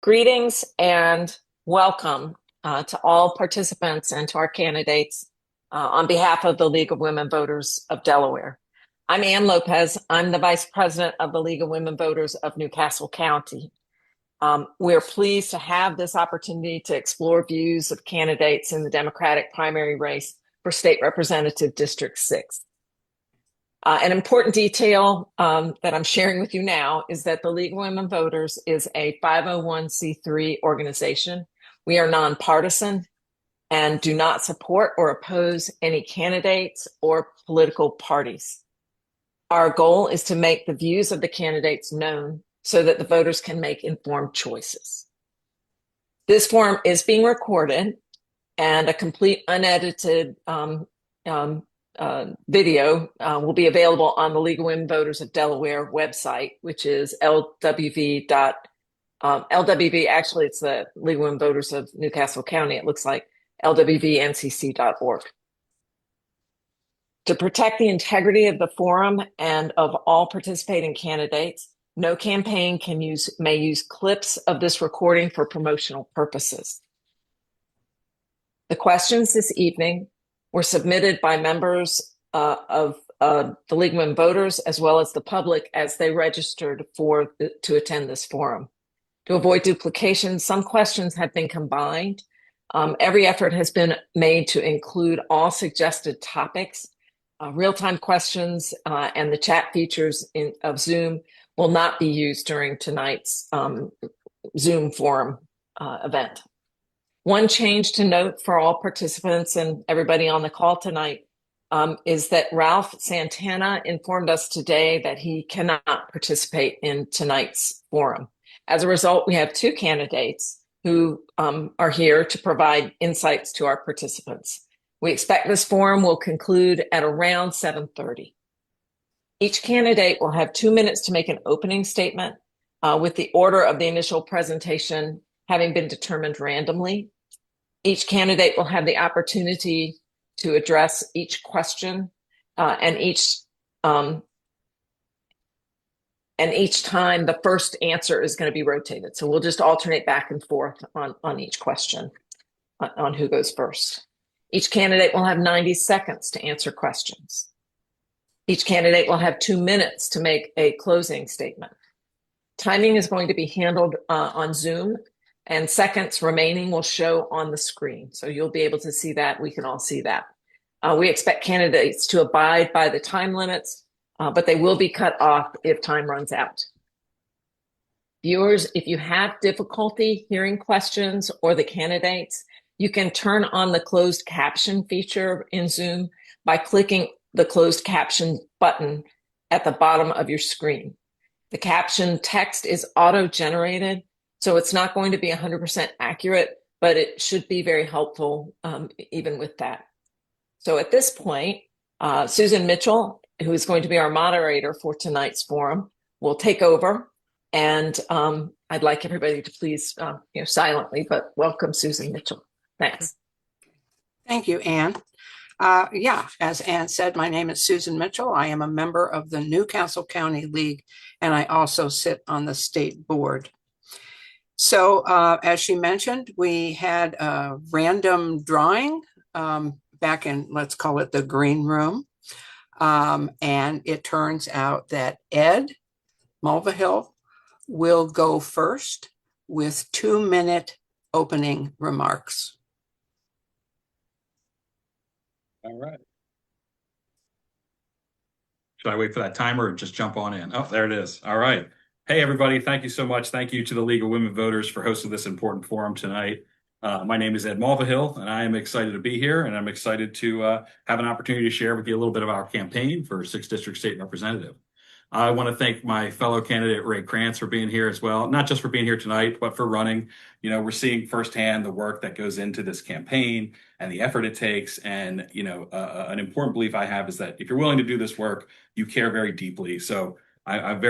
Greetings and welcome to all participants and to our candidates on behalf of the League of Women Voters of Delaware. I'm Ann Lopez. I'm the Vice President of the League of Women Voters of Newcastle County. We're pleased to have this opportunity to explore views of candidates in the Democratic primary race for State Representative District 6. An important detail that I'm sharing with you now is that the League of Women Voters is a 501c3 organization. We are nonpartisan and do not support or oppose any candidates or political parties. Our goal is to make the views of the candidates known so that the voters can make informed choices. This forum is being recorded, and a complete unedited video will be available on the League of Women Voters of Delaware website, which is LWV. Actually, it's the League of Women Voters of Newcastle County. It looks like LWVNCC.org. To protect the integrity of the forum and of all participating candidates, no campaign may use clips of this recording for promotional purposes. The questions this evening were submitted by members of the League of Women Voters as well as the public as they registered to attend this forum. To avoid duplication, some questions have been combined. Every effort has been made to include all suggested topics. Real-time questions and the chat features of Zoom will not be used during tonight's Zoom forum event. One change to note for all participants and everybody on the call tonight is that Ralf Santana informed us today that he cannot participate in tonight's forum. As a result, we have two candidates who are here to provide insights to our participants. We expect this forum will conclude at around 7:30. Each candidate will have 2 minutes to make an opening statement, with the order of the initial presentation having been determined randomly. Each candidate will have the opportunity to address each question, and each time the first answer is going to be rotated. So we'll just alternate back and forth on each question, on who goes first. Each candidate will have 90 seconds to answer questions. Each candidate will have 2 minutes to make a closing statement. Timing is going to be handled on Zoom, and seconds remaining will show on the screen. So you'll be able to see that. We can all see that. We expect candidates to abide by the time limits, but they will be cut off if time runs out. Viewers, if you have difficulty hearing questions or the candidates, you can turn on the closed caption feature in Zoom by clicking the closed caption button at the bottom of your screen. The caption text is auto-generated, so it's not going to be 100% accurate, but it should be very helpful even with that. So at this point, Susan Mitchell, who is going to be our moderator for tonight's forum, will take over. And I'd like everybody to please, silently, but welcome Susan Mitchell. Thanks. Thank you, Ann. As Ann said, my name is Susan Mitchell. I am a member of the Newcastle County League, and I also sit on the state board. So as she mentioned, we had a random drawing back in, let's call it the green room. And it turns out that Ed Mulvihill will go first with 2-minute opening remarks. All right. Should I wait for that timer or just jump on in? Oh, there it is. All right. Hey, everybody. Thank you so much. Thank you to the League of Women Voters for hosting this important forum tonight. My name is Ed Mulvihill, and I am excited to be here, and I'm excited to have an opportunity to share with you a little bit of our campaign for 6th District State Representative. I want to thank my fellow candidate, Ray Krantz, for being here as well. Not just for being here tonight, but for running. We're seeing firsthand the work that goes into this campaign and the effort it takes. And, an important belief I have is that if you're willing to do this work, you care very deeply. So I'm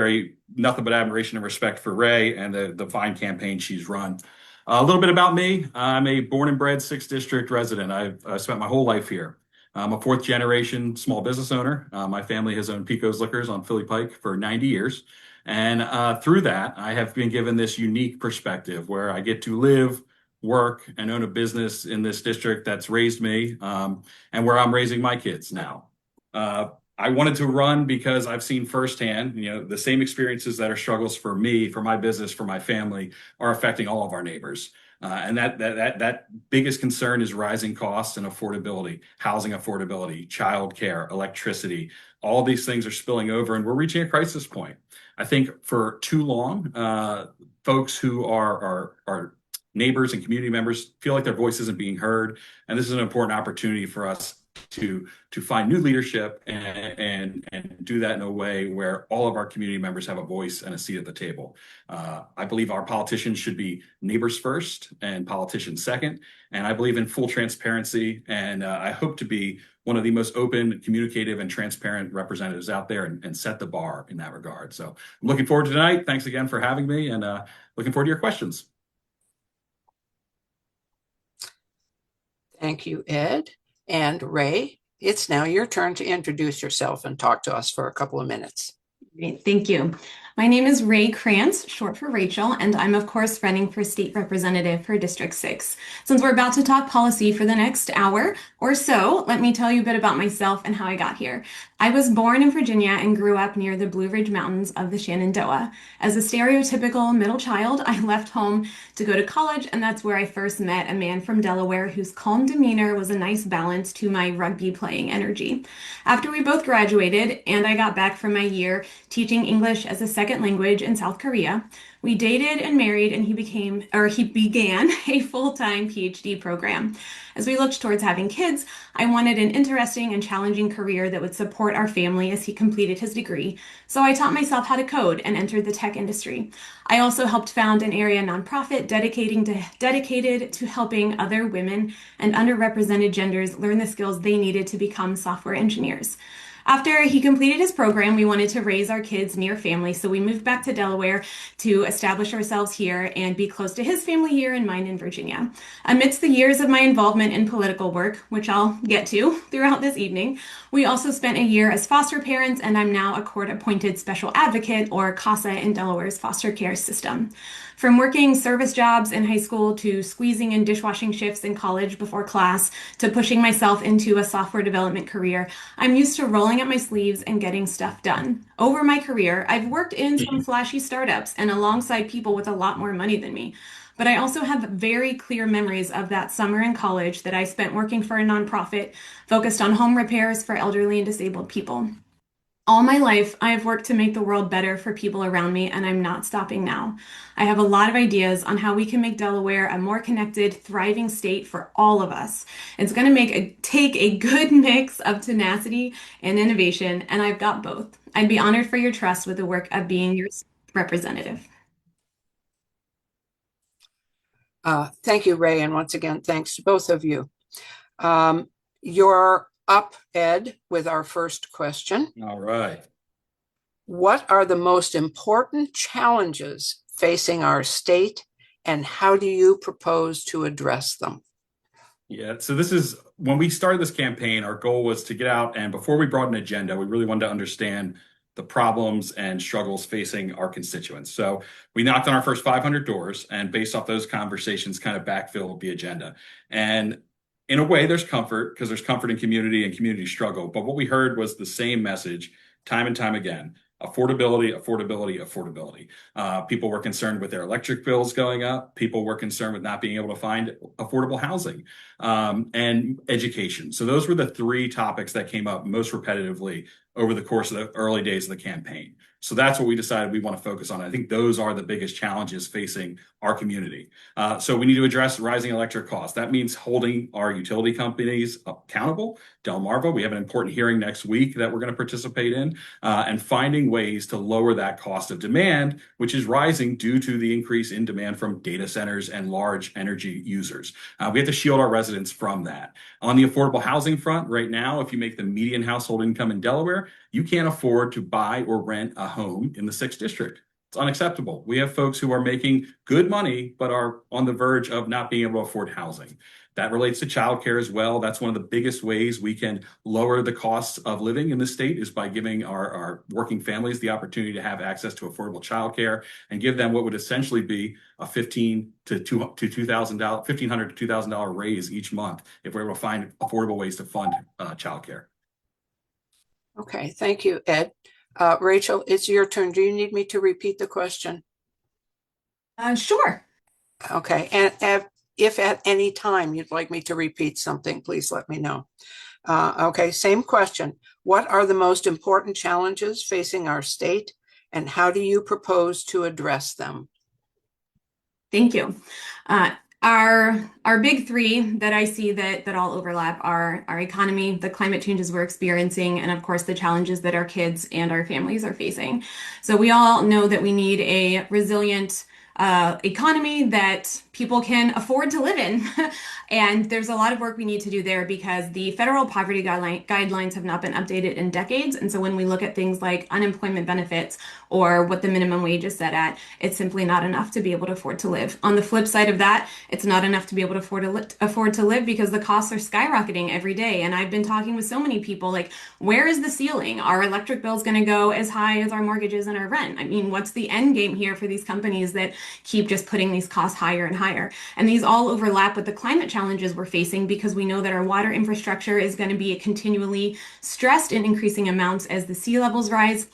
nothing but admiration and respect for Ray and the fine campaign she's run. A little bit about me. I'm a born and bred 6th District resident. I've spent my whole life here. I'm a 4th generation small business owner. My family has owned Pico's Liquors on Philly Pike for 90 years. And through that, I have been given this unique perspective where I get to live, work, and own a business in this district that's raised me, and where I'm raising my kids now. I wanted to run because I've seen firsthand, the same experiences that are struggles for me, for my business, for my family, are affecting all of our neighbors. And that biggest concern is rising costs and affordability, housing affordability, childcare, electricity. All these things are spilling over, and we're reaching a crisis point. I think for too long, folks who are neighbors and community members feel like their voice isn't being heard, and this is an important opportunity for us to find new leadership and do that in a way where all of our community members have a voice and a seat at the table. I believe our politicians should be neighbors first and politicians second, and I believe in full transparency, and I hope to be one of the most open, communicative, and transparent representatives out there and set the bar in that regard. So I'm looking forward to tonight. Thanks again for having me, and looking forward to your questions. Thank you, Ed. And Ray, it's now your turn to introduce yourself and talk to us for a couple of minutes. Great, thank you. My name is Ray Krantz, short for Rachel, and I'm of course running for state representative for District 6. Since we're about to talk policy for the next hour or so, let me tell you a bit about myself and how I got here. I was born in Virginia and grew up near the Blue Ridge Mountains of the Shenandoah. As a stereotypical middle child, I left home to go to college, and that's where I first met a man from Delaware whose calm demeanor was a nice balance to my rugby playing energy. After we both graduated and I got back from my year teaching English as a second language in South Korea, we dated and married, and he began a full-time PhD program. As we looked towards having kids, I wanted an interesting and challenging career that would support our family as he completed his degree. So I taught myself how to code and entered the tech industry. I also helped found an area nonprofit dedicated to helping other women and underrepresented genders learn the skills they needed to become software engineers. After he completed his program, we wanted to raise our kids near family, so we moved back to Delaware to establish ourselves here and be close to his family here and mine in Virginia. Amidst the years of my involvement in political work, which I'll get to throughout this evening, we also spent a year as foster parents, and I'm now a court-appointed special advocate, or CASA, in Delaware's foster care system. From working service jobs in high school to squeezing in dishwashing shifts in college before class to pushing myself into a software development career, I'm used to rolling up my sleeves and getting stuff done. Over my career, I've worked in some flashy startups and alongside people with a lot more money than me. But I also have very clear memories of that summer in college that I spent working for a nonprofit focused on home repairs for elderly and disabled people. All my life, I have worked to make the world better for people around me, and I'm not stopping now. I have a lot of ideas on how we can make Delaware a more connected, thriving state for all of us. It's going to take a good mix of tenacity and innovation, and I've got both. I'd be honored for your trust with the work of being your representative. Thank you, Ray, and once again, thanks to both of you. You're up, Ed, with our first question. All right. What are the most important challenges facing our state, and how do you propose to address them? Yeah, so this is when we started this campaign, our goal was to get out, and before we brought an agenda, we really wanted to understand the problems and struggles facing our constituents. So we knocked on our first 500 doors, and based off those conversations, kind of backfilled the agenda. And in a way, there's comfort, because there's comfort in community and community struggle. But what we heard was the same message time and time again: affordability, affordability, affordability. People were concerned with their electric bills going up. People were concerned with not being able to find affordable housing, and education. So those were the three topics that came up most repetitively over the course of the early days of the campaign. So that's what we decided we want to focus on. I think those are the biggest challenges facing our community. So we need to address rising electric costs. That means holding our utility companies accountable. Delmarva, we have an important hearing next week that we're going to participate in, and finding ways to lower that cost of demand, which is rising due to the increase in demand from data centers and large energy users. We have to shield our residents from that. On the affordable housing front, right now, if you make the median household income in Delaware, you can't afford to buy or rent a home in the 6th district. It's unacceptable. We have folks who are making good money, but are on the verge of not being able to afford housing. That relates to childcare as well. That's one of the biggest ways we can lower the costs of living in the state is by giving our working families the opportunity to have access to affordable childcare and give them what would essentially be a $1,500 to $2,000 raise each month if we're able to find affordable ways to fund childcare. Okay, thank you, Ed. Rachel, it's your turn. Do you need me to repeat the question? Sure. Okay, and if at any time you'd like me to repeat something, please let me know. Okay, same question. What are the most important challenges facing our state, and how do you propose to address them? Thank you. Our big three that I see that all overlap are our economy, the climate changes we're experiencing, and of course the challenges that our kids and our families are facing. So we all know that we need a resilient economy that people can afford to live in. And there's a lot of work we need to do there because the federal poverty guidelines have not been updated in decades. And so when we look at things like unemployment benefits or what the minimum wage is set at, it's simply not enough to be able to afford to live. On the flip side of that, it's not enough to be able to afford to live because the costs are skyrocketing every day. And I've been talking with so many people like, where is the ceiling? Are electric bills going to go as high as our mortgages and our rent? I mean, what's the end game here for these companies that keep just putting these costs higher and higher? And these all overlap with the climate challenges we're facing because we know that our water infrastructure is going to be continually stressed in increasing amounts as the sea levels rise.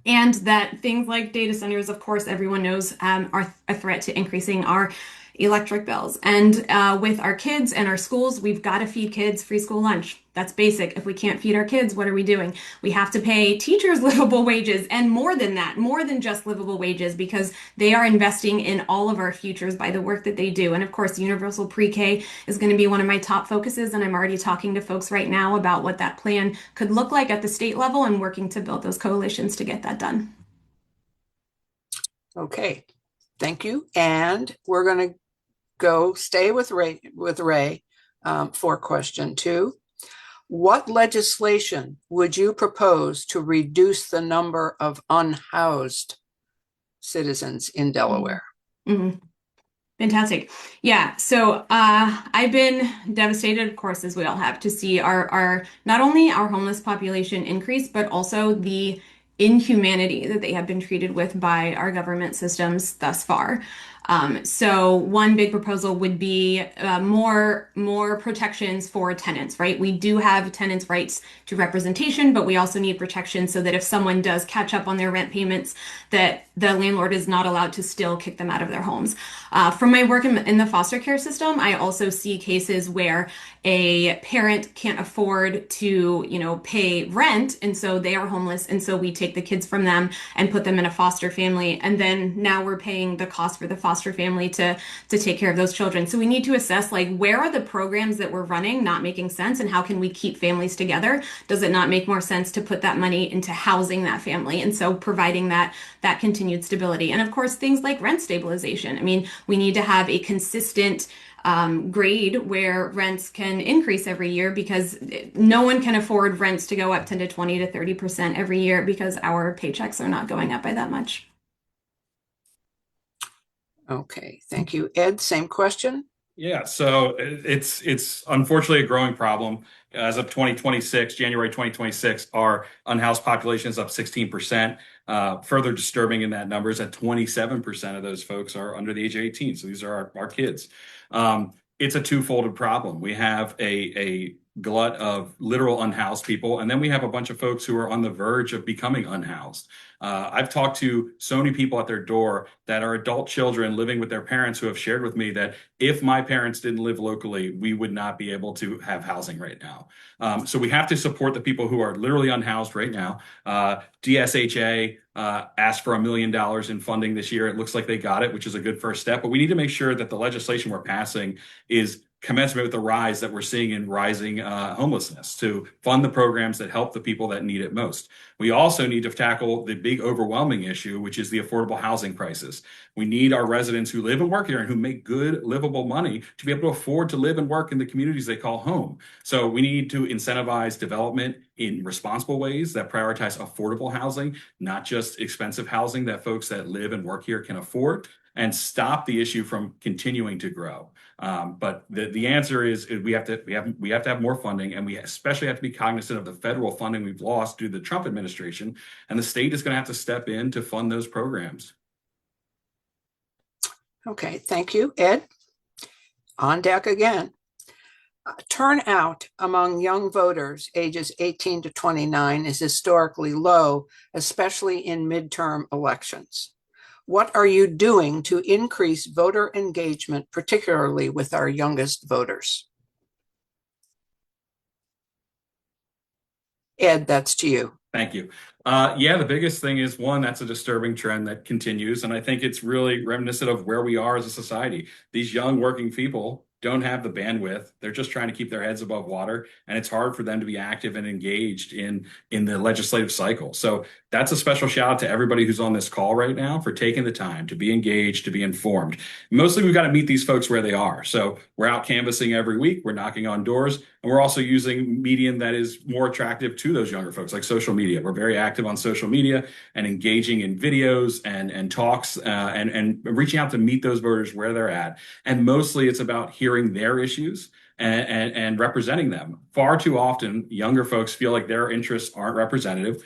And that things like data centers, of course, everyone knows are a threat to increasing our electric bills. And with our kids and our schools, we've got to feed kids free school lunch. That's basic. If we can't feed our kids, what are we doing? We have to pay teachers livable wages and more than that, more than just livable wages, because they are investing in all of our futures by the work that they do. And of course, universal pre-K is going to be one of my top focuses. And I'm already talking to folks right now about what that plan could look like at the state level and working to build those coalitions to get that done. Okay, thank you. And we're going to stay with Ray for question 2. What legislation would you propose to reduce the number of unhoused citizens in Delaware? Mm-hmm. Fantastic. Yeah. So I've been devastated, of course, as we all have, to see our not only our homeless population increase, but also the inhumanity that they have been treated with by our government systems thus far. So one big proposal would be more protections for tenants, right? We do have tenants' rights to representation, but we also need protection so that if someone does catch up on their rent payments, that the landlord is not allowed to still kick them out of their homes. From my work in the foster care system, I also see cases where a parent can't afford to, pay rent, and so they are homeless, and so we take the kids from them and put them in a foster family, and then now we're paying the cost for the foster family to take care of those children. So we need to assess where are the programs that we're running not making sense, and how can we keep families together? Does it not make more sense to put that money into housing that family, and so providing that continued stability? And of course, things like rent stabilization. I mean, we need to have a consistent grade where rents can increase every year, because no one can afford rents to go up 10 to 20 to 30% every year because our paychecks are not going up by that much. Okay, thank you. Ed, same question. Yeah, so it's unfortunately a growing problem. As of January 2026, our unhoused population is up 16%. Further disturbing in that number is that 27% of those folks are under the age of 18. So these are our kids. It's a two-folded problem. We have a glut of literal unhoused people, and then we have a bunch of folks who are on the verge of becoming unhoused. I've talked to so many people at their door that are adult children living with their parents who have shared with me that if my parents didn't live locally, we would not be able to have housing right now. So we have to support the people who are literally unhoused right now. DSHA asked for $1 million in funding this year. It looks like they got it, which is a good first step. But we need to make sure that the legislation we're passing is commensurate with the rise that we're seeing in rising homelessness, to fund the programs that help the people that need it most. We also need to tackle the big overwhelming issue, which is the affordable housing crisis. We need our residents who live and work here and who make good, livable money to be able to afford to live and work in the communities they call home. So we need to incentivize development in responsible ways that prioritize affordable housing, not just expensive housing that folks that live and work here can afford, and stop the issue from continuing to grow. But the answer is we have to have more funding, and we especially have to be cognizant of the federal funding we've lost due to the Trump administration, and the state is going to have to step in to fund those programs. Okay, thank you, Ed. On deck again. Turnout among young voters ages 18 to 29 is historically low, especially in midterm elections. What are you doing to increase voter engagement, particularly with our youngest voters? Ed, that's to you. Thank you. Yeah, the biggest thing is, one, that's a disturbing trend that continues. And I think it's really reminiscent of where we are as a society. These young working people don't have the bandwidth. They're just trying to keep their heads above water. And it's hard for them to be active and engaged in the legislative cycle. So that's a special shout out to everybody who's on this call right now for taking the time to be engaged, to be informed. Mostly, we've got to meet these folks where they are. So we're out canvassing every week. We're knocking on doors. And we're also using medium that is more attractive to those younger folks, like social media. We're very active on social media and engaging in videos and talks and reaching out to meet those voters where they're at. And mostly it's about hearing their issues and representing them. Far too often, younger folks feel like their interests aren't representative.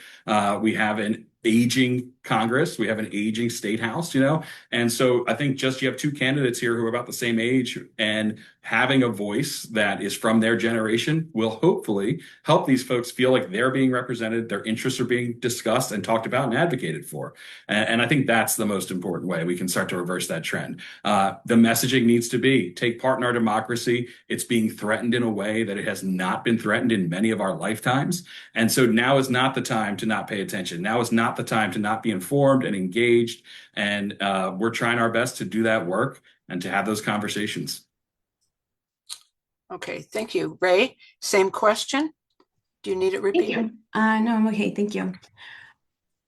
We have an aging Congress, we have an aging state house, and so I think just you have two candidates here who are about the same age, and having a voice that is from their generation will hopefully help these folks feel like they're being represented, their interests are being discussed and talked about and advocated for. And I think that's the most important way we can start to reverse that trend. The messaging needs to be, take part in our democracy. It's being threatened in a way that it has not been threatened in many of our lifetimes. And so now is not the time to not pay attention. Now is not the time to not be informed and engaged. And we're trying our best to do that work and to have those conversations. Okay, thank you. Ray, same question. Do you need it repeated? Thank you. No, I'm okay. Thank you.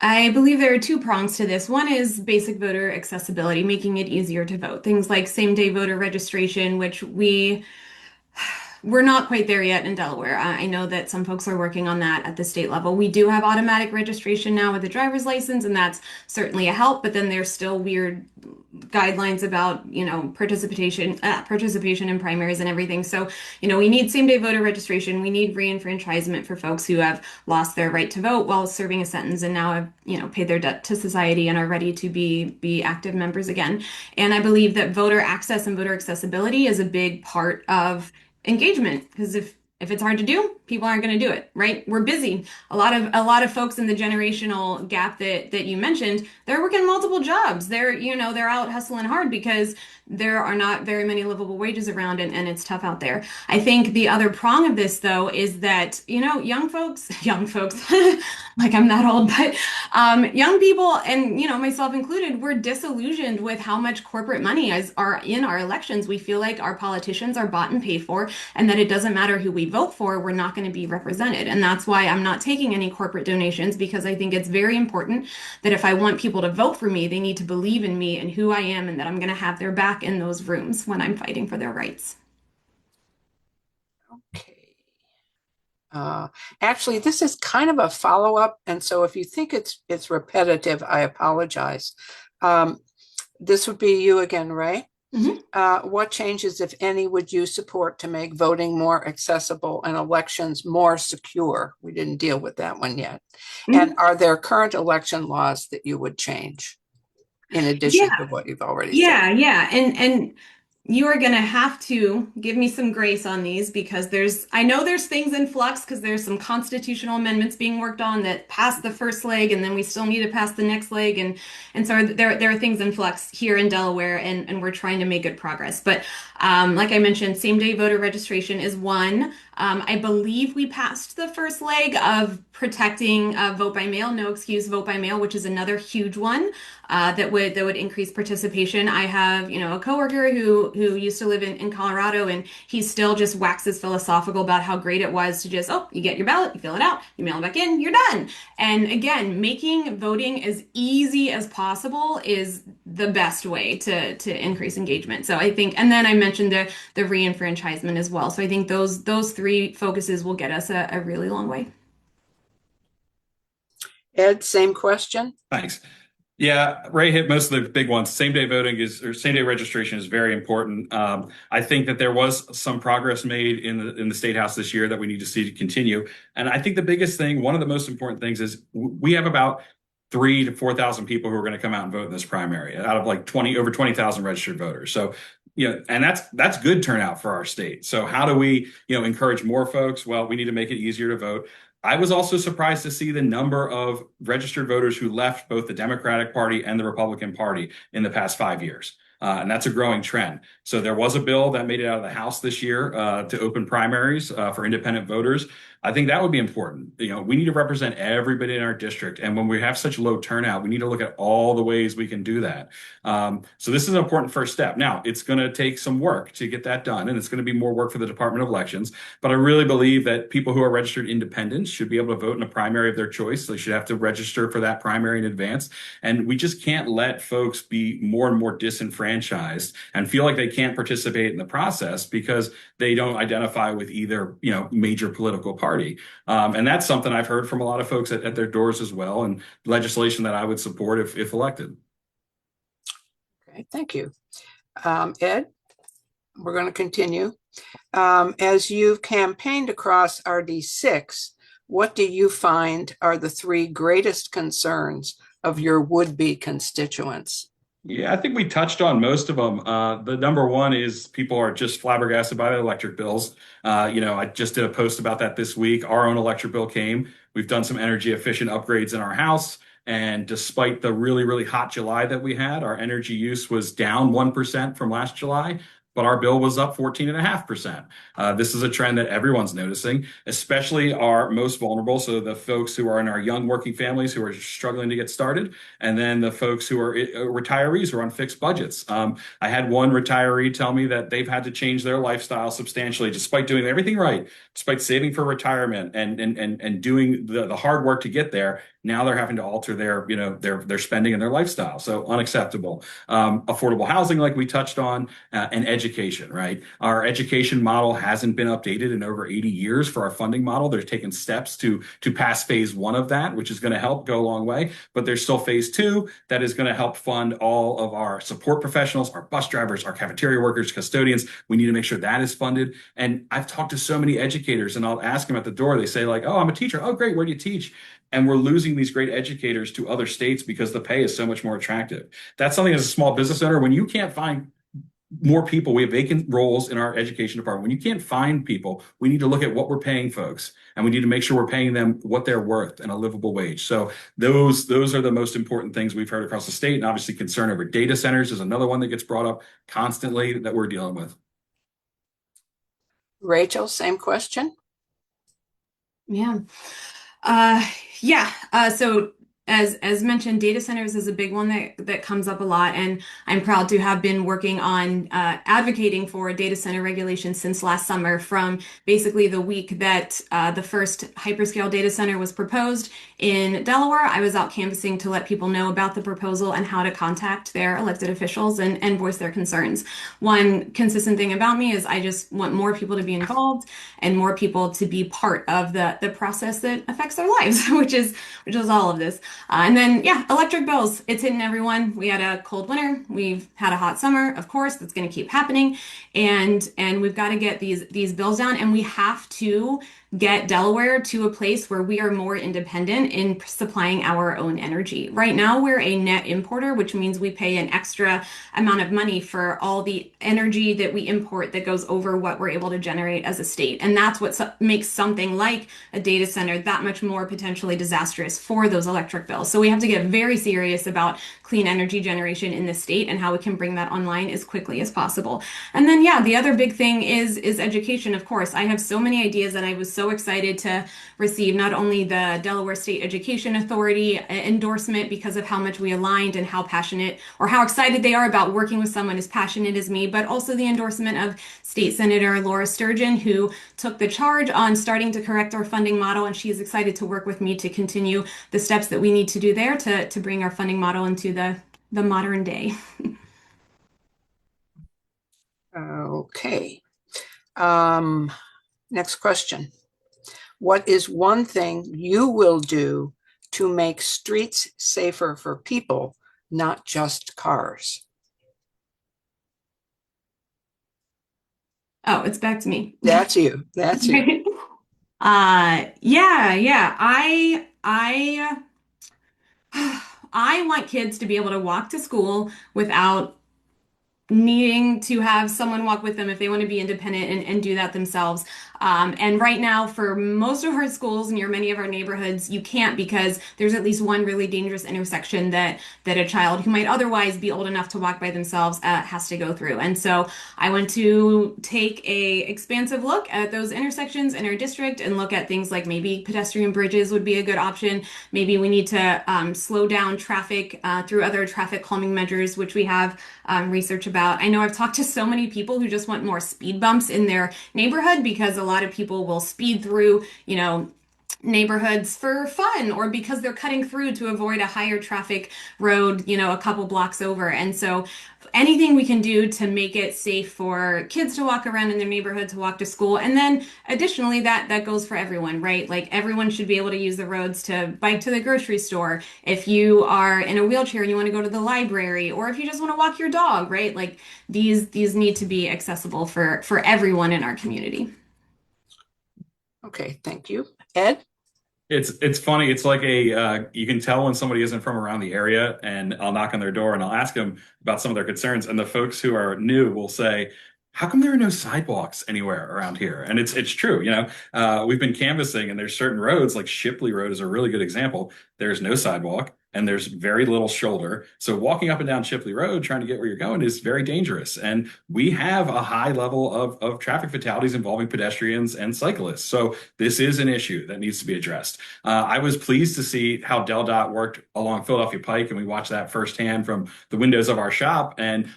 I believe there are two prongs to this. One is basic voter accessibility, making it easier to vote. Things like same-day voter registration, which we're not quite there yet in Delaware. I know that some folks are working on that at the state level. We do have automatic registration now with a driver's license, and that's certainly a help, but then there's still weird guidelines about, participation in primaries and everything. So, we need same-day voter registration. We need reenfranchisement for folks who have lost their right to vote while serving a sentence and now have, paid their debt to society and are ready to be active members again. And I believe that voter access and voter accessibility is a big part of engagement, because if it's hard to do, people aren't going to do it, right? We're busy. A lot of folks in the generational gap that you mentioned, they're working multiple jobs. They're out hustling hard because there are not very many livable wages around, and it's tough out there. I think the other prong of this, though, is that, young folks, like I'm that old, but young people, and, myself included, we're disillusioned with how much corporate money are in our elections. We feel like our politicians are bought and paid for, and that it doesn't matter who we vote for, we're not going to be represented. And that's why I'm not taking any corporate donations, because I think it's very important that if I want people to vote for me, they need to believe in me and who I am, and that I'm going to have their back in those rooms when I'm fighting for their rights. Okay. Actually, this is kind of a follow-up, and so if you think it's repetitive, I apologize. This would be you again, Ray. Mm-hmm. What changes, if any, would you support to make voting more accessible and elections more secure? We didn't deal with that one yet. Mm-hmm. And are there current election laws that you would change in addition to what you've already said? Yeah. And you are going to have to give me some grace on these, because I know there's things in flux, because there's some constitutional amendments being worked on that passed the first leg, and then we still need to pass the next leg. And so there are things in flux here in Delaware, and we're trying to make good progress. But like I mentioned, same-day voter registration is one. I believe we passed the first leg of protecting vote by mail, no excuse vote by mail, which is another huge one that would increase participation. I have, a coworker who used to live in Colorado, and he still just waxes philosophical about how great it was to just, oh, you get your ballot, you fill it out, you mail it back in, you're done. And again, making voting as easy as possible is the best way to increase engagement. So I think, and then I mentioned the reenfranchisement as well. So I think those three focuses will get us a really long way. Ed, same question. Thanks. Yeah, Ray hit most of the big ones. Same day voting same day registration is very important. I think that there was some progress made in the State House this year that we need to see to continue. And I think the biggest thing, one of the most important things, is we have about 3,000 to 4,000 people who are going to come out and vote in this primary out of like over 20,000 registered voters. So, and that's good turnout for our state. So how do we, encourage more folks? Well, we need to make it easier to vote. I was also surprised to see the number of registered voters who left both the Democratic Party and the Republican Party in the past 5 years. And that's a growing trend. So there was a bill that made it out of the House this year to open primaries for independent voters. I think that would be important. We need to represent everybody in our district. And when we have such low turnout, we need to look at all the ways we can do that. So this is an important first step. Now, it's going to take some work to get that done, and it's going to be more work for the Department of Elections. But I really believe that people who are registered independents should be able to vote in a primary of their choice. They should have to register for that primary in advance. And we just can't let folks be more and more disenfranchised and feel like they can't participate in the process because they don't identify with either, major political party. And that's something I've heard from a lot of folks at their doors as well, and legislation that I would support if elected. Okay, thank you. Ed, we're going to continue. As you've campaigned across RD6, what do you find are the three greatest concerns of your would-be constituents? Yeah, I think we touched on most of them. The number one is people are just flabbergasted by the electric bills. I just did a post about that this week. Our own electric bill came. We've done some energy efficient upgrades in our house. And despite the really, really hot July that we had, our energy use was down 1% from last July, but our bill was up 14.5%. This is a trend that everyone's noticing, especially our most vulnerable. So the folks who are in our young working families who are struggling to get started, and then the folks who are retirees who are on fixed budgets. I had one retiree tell me that they've had to change their lifestyle substantially, despite doing everything right, despite saving for retirement and doing the hard work to get there. Now they're having to alter their spending and their lifestyle. So unacceptable. Affordable housing, like we touched on, and education, right? Our education model hasn't been updated in over 80 years for our funding model. They're taking steps to pass phase one of that, which is going to help go a long way. But there's still phase two that is going to help fund all of our support professionals, our bus drivers, our cafeteria workers, custodians. We need to make sure that is funded. And I've talked to so many educators, and I'll ask them at the door. They say like, "Oh, I'm a teacher." "Oh, great. Where do you teach?" And we're losing these great educators to other states because the pay is so much more attractive. That's something as a small business owner, when you can't find more people, we have vacant roles in our education department. When you can't find people, we need to look at what we're paying folks, and we need to make sure we're paying them what they're worth and a livable wage. So those are the most important things we've heard across the state. And obviously concern over data centers is another one that gets brought up constantly that we're dealing with. Rachel, same question. Yeah. So as mentioned, data centers is a big one that comes up a lot, and I'm proud to have been working on advocating for data center regulation since last summer. From basically the week that the first hyperscale data center was proposed in Delaware, I was out canvassing to let people know about the proposal and how to contact their elected officials and voice their concerns. One consistent thing about me is I just want more people to be involved and more people to be part of the process that affects their lives, which is all of this. And then, electric bills, it's hitting everyone. We had a cold winter. We've had a hot summer. Of course, that's going to keep happening. And we've got to get these bills down, and we have to get Delaware to a place where we are more independent in supplying our own energy. Right now, we're a net importer, which means we pay an extra amount of money for all the energy that we import that goes over what we're able to generate as a state. And that's what makes something like a data center that much more potentially disastrous for those electric bills. So we have to get very serious about clean energy generation in the state and how we can bring that online as quickly as possible. And then, yeah, the other big thing is education, of course. I have so many ideas, and I was so excited to receive not only the Delaware State Education Authority endorsement because of how much we aligned and how passionate or how excited they are about working with someone as passionate as me, but also the endorsement of State Senator Laura Sturgeon, who took the charge on starting to correct our funding model, and she is excited to work with me to continue the steps that we need to do there to bring our funding model into the modern day. Okay. Next question. What is one thing you will do to make streets safer for people, not just cars? Oh, it's back to me. That's you. That's you. Yeah. I want kids to be able to walk to school without needing to have someone walk with them if they want to be independent and do that themselves. And right now, for most of our schools near many of our neighborhoods, you can't because there's at least one really dangerous intersection that a child who might otherwise be old enough to walk by themselves has to go through. And so I want to take a expansive look at those intersections in our district and look at things like maybe pedestrian bridges would be a good option. Maybe we need to slow down traffic through other traffic calming measures, which we have research about. I know I've talked to so many people who just want more speed bumps in their neighborhood because a lot of people will speed through, neighborhoods for fun or because they're cutting through to avoid a higher traffic road, a couple blocks over. And so anything we can do to make it safe for kids to walk around in their neighborhood, to walk to school. And then additionally, that goes for everyone, right? Like everyone should be able to use the roads to bike to the grocery store. If you are in a wheelchair and you want to go to the library, or if you just want to walk your dog, right? Like these need to be accessible for everyone in our community. Okay, thank you. Ed? It's funny. It's like you can tell when somebody isn't from around the area, and I'll knock on their door and I'll ask them about some of their concerns. And the folks who are new will say, how come there are no sidewalks anywhere around here? And it's true. We've been canvassing and there's certain roads like Shipley Road is a really good example. There's no sidewalk and there's very little shoulder. So walking up and down Shipley Road trying to get where you're going is very dangerous. And we have a high level of traffic fatalities involving pedestrians and cyclists. So this is an issue that needs to be addressed. I was pleased to see how DelDOT worked along Philadelphia Pike, and we watched that firsthand from the windows of our shop and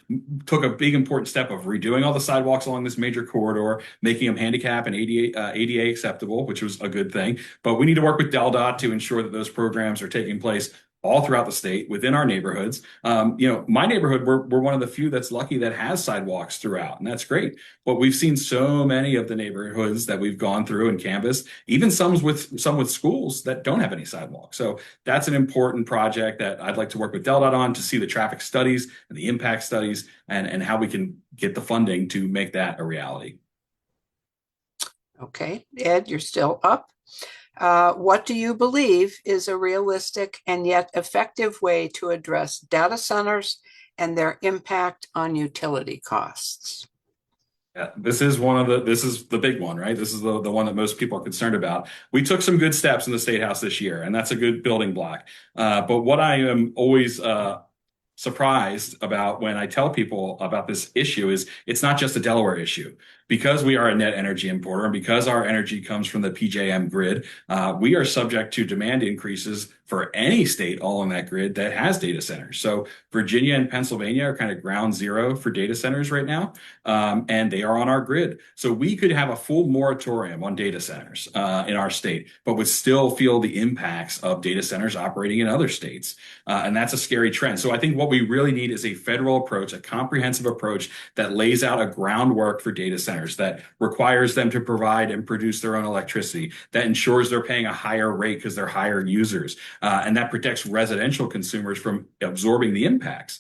took a big important step of redoing all the sidewalks along this major corridor, making them handicap and ADA acceptable, which was a good thing. But we need to work with DelDOT to ensure that those programs are taking place all throughout the state within our neighborhoods. My neighborhood, we're one of the few that's lucky that has sidewalks throughout, and that's great. But we've seen so many of the neighborhoods that we've gone through and canvassed, even some with schools that don't have any sidewalks. So that's an important project that I'd like to work with DelDOT on to see the traffic studies and the impact studies and how we can get the funding to make that a reality. Okay, Ed, you're still up. What do you believe is a realistic and yet effective way to address data centers and their impact on utility costs? Yeah, this is the big one, right? This is the one that most people are concerned about. We took some good steps in the State House this year, and that's a good building block. But what I am always surprised about when I tell people about this issue is it's not just a Delaware issue. Because we are a net energy importer and because our energy comes from the PJM grid, we are subject to demand increases for any state all on that grid that has data centers. So Virginia and Pennsylvania are kind of ground zero for data centers right now, and they are on our grid. So we could have a full moratorium on data centers in our state, but would still feel the impacts of data centers operating in other states. And that's a scary trend. So I think what we really need is a federal approach, a comprehensive approach that lays out a groundwork for data centers, that requires them to provide and produce their own electricity, that ensures they're paying a higher rate because they're higher users, and that protects residential consumers from absorbing the impacts.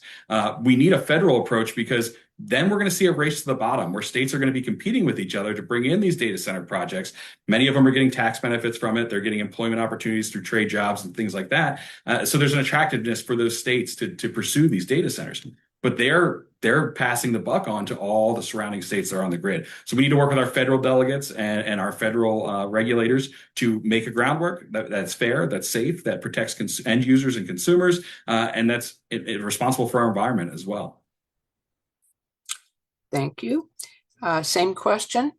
We need a federal approach because then we're going to see a race to the bottom where states are going to be competing with each other to bring in these data center projects. Many of them are getting tax benefits from it. They're getting employment opportunities through trade jobs and things like that. So there's an attractiveness for those states to pursue these data centers. But they're passing the buck on to all the surrounding states that are on the grid. So we need to work with our federal delegates and our federal regulators to make a groundwork that's fair, that's safe, that protects end users and consumers, and that's responsible for our environment as well. Thank you. Same question.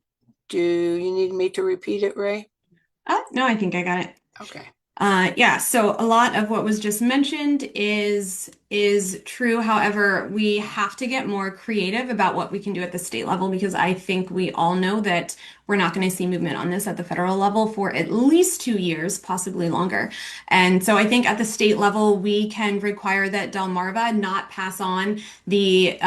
Do you need me to repeat it, Ray? No, I think I got it. Okay. Yeah, so a lot of what was just mentioned is true. However, we have to get more creative about what we can do at the state level, because I think we all know that we're not going to see movement on this at the federal level for at least 2 years, possibly longer. And so I think at the state level, we can require that Delmarva not pass on the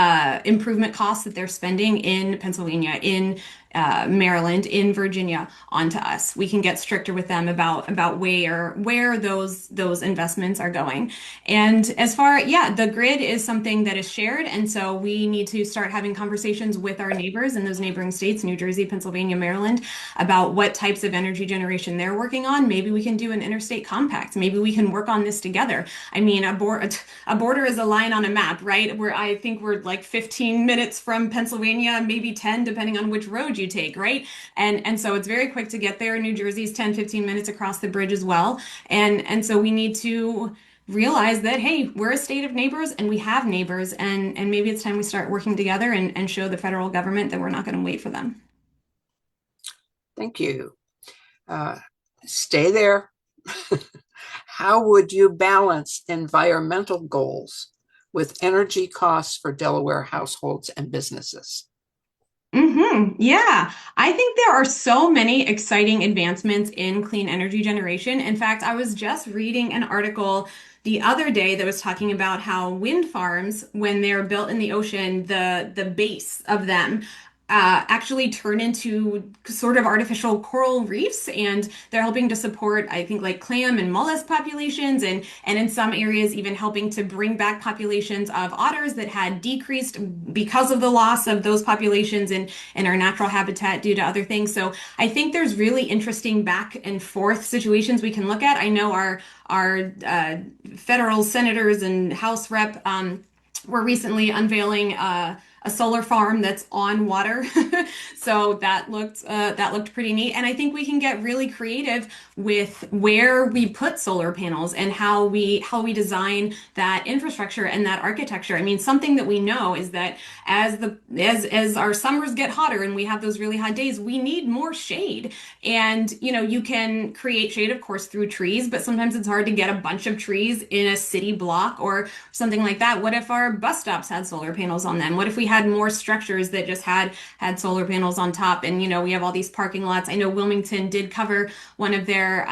improvement costs that they're spending in Pennsylvania, in Maryland, in Virginia onto us. We can get stricter with them about where those investments are going. And as far, the grid is something that is shared, and so we need to start having conversations with our neighbors in those neighboring states, New Jersey, Pennsylvania, Maryland, about what types of energy generation they're working on. Maybe we can do an interstate compact. Maybe we can work on this together. I mean, a border is a line on a map, right? Where I think we're like 15 minutes from Pennsylvania, maybe 10, depending on which road you take, right? And so it's very quick to get there. New Jersey's 10, 15 minutes across the bridge as well. And so we need to realize that, hey, we're a state of neighbors and we have neighbors, and maybe it's time we start working together and show the federal government that we're not going to wait for them. Thank you. Stay there. How would you balance environmental goals with energy costs for Delaware households and businesses? Yeah, I think there are so many exciting advancements in clean energy generation. In fact, I was just reading an article the other day that was talking about how wind farms, when they're built in the ocean, the base of them actually turn into sort of artificial coral reefs, and they're helping to support, I think, like clam and mollusk populations, and in some areas even helping to bring back populations of otters that had decreased because of the loss of those populations in our natural habitat due to other things. So I think there's really interesting back and forth situations we can look at. I know our federal senators and House rep were recently unveiling a solar farm that's on water. So that looked pretty neat. And I think we can get really creative with where we put solar panels and how we design that infrastructure and that architecture. I mean, something that we know is that as our summers get hotter and we have those really hot days, we need more shade. And you can create shade, of course, through trees, but sometimes it's hard to get a bunch of trees in a city block or something like that. What if our bus stops had solar panels on them? What if we had more structures that just had solar panels on top? And we have all these parking lots. I know Wilmington did cover one of their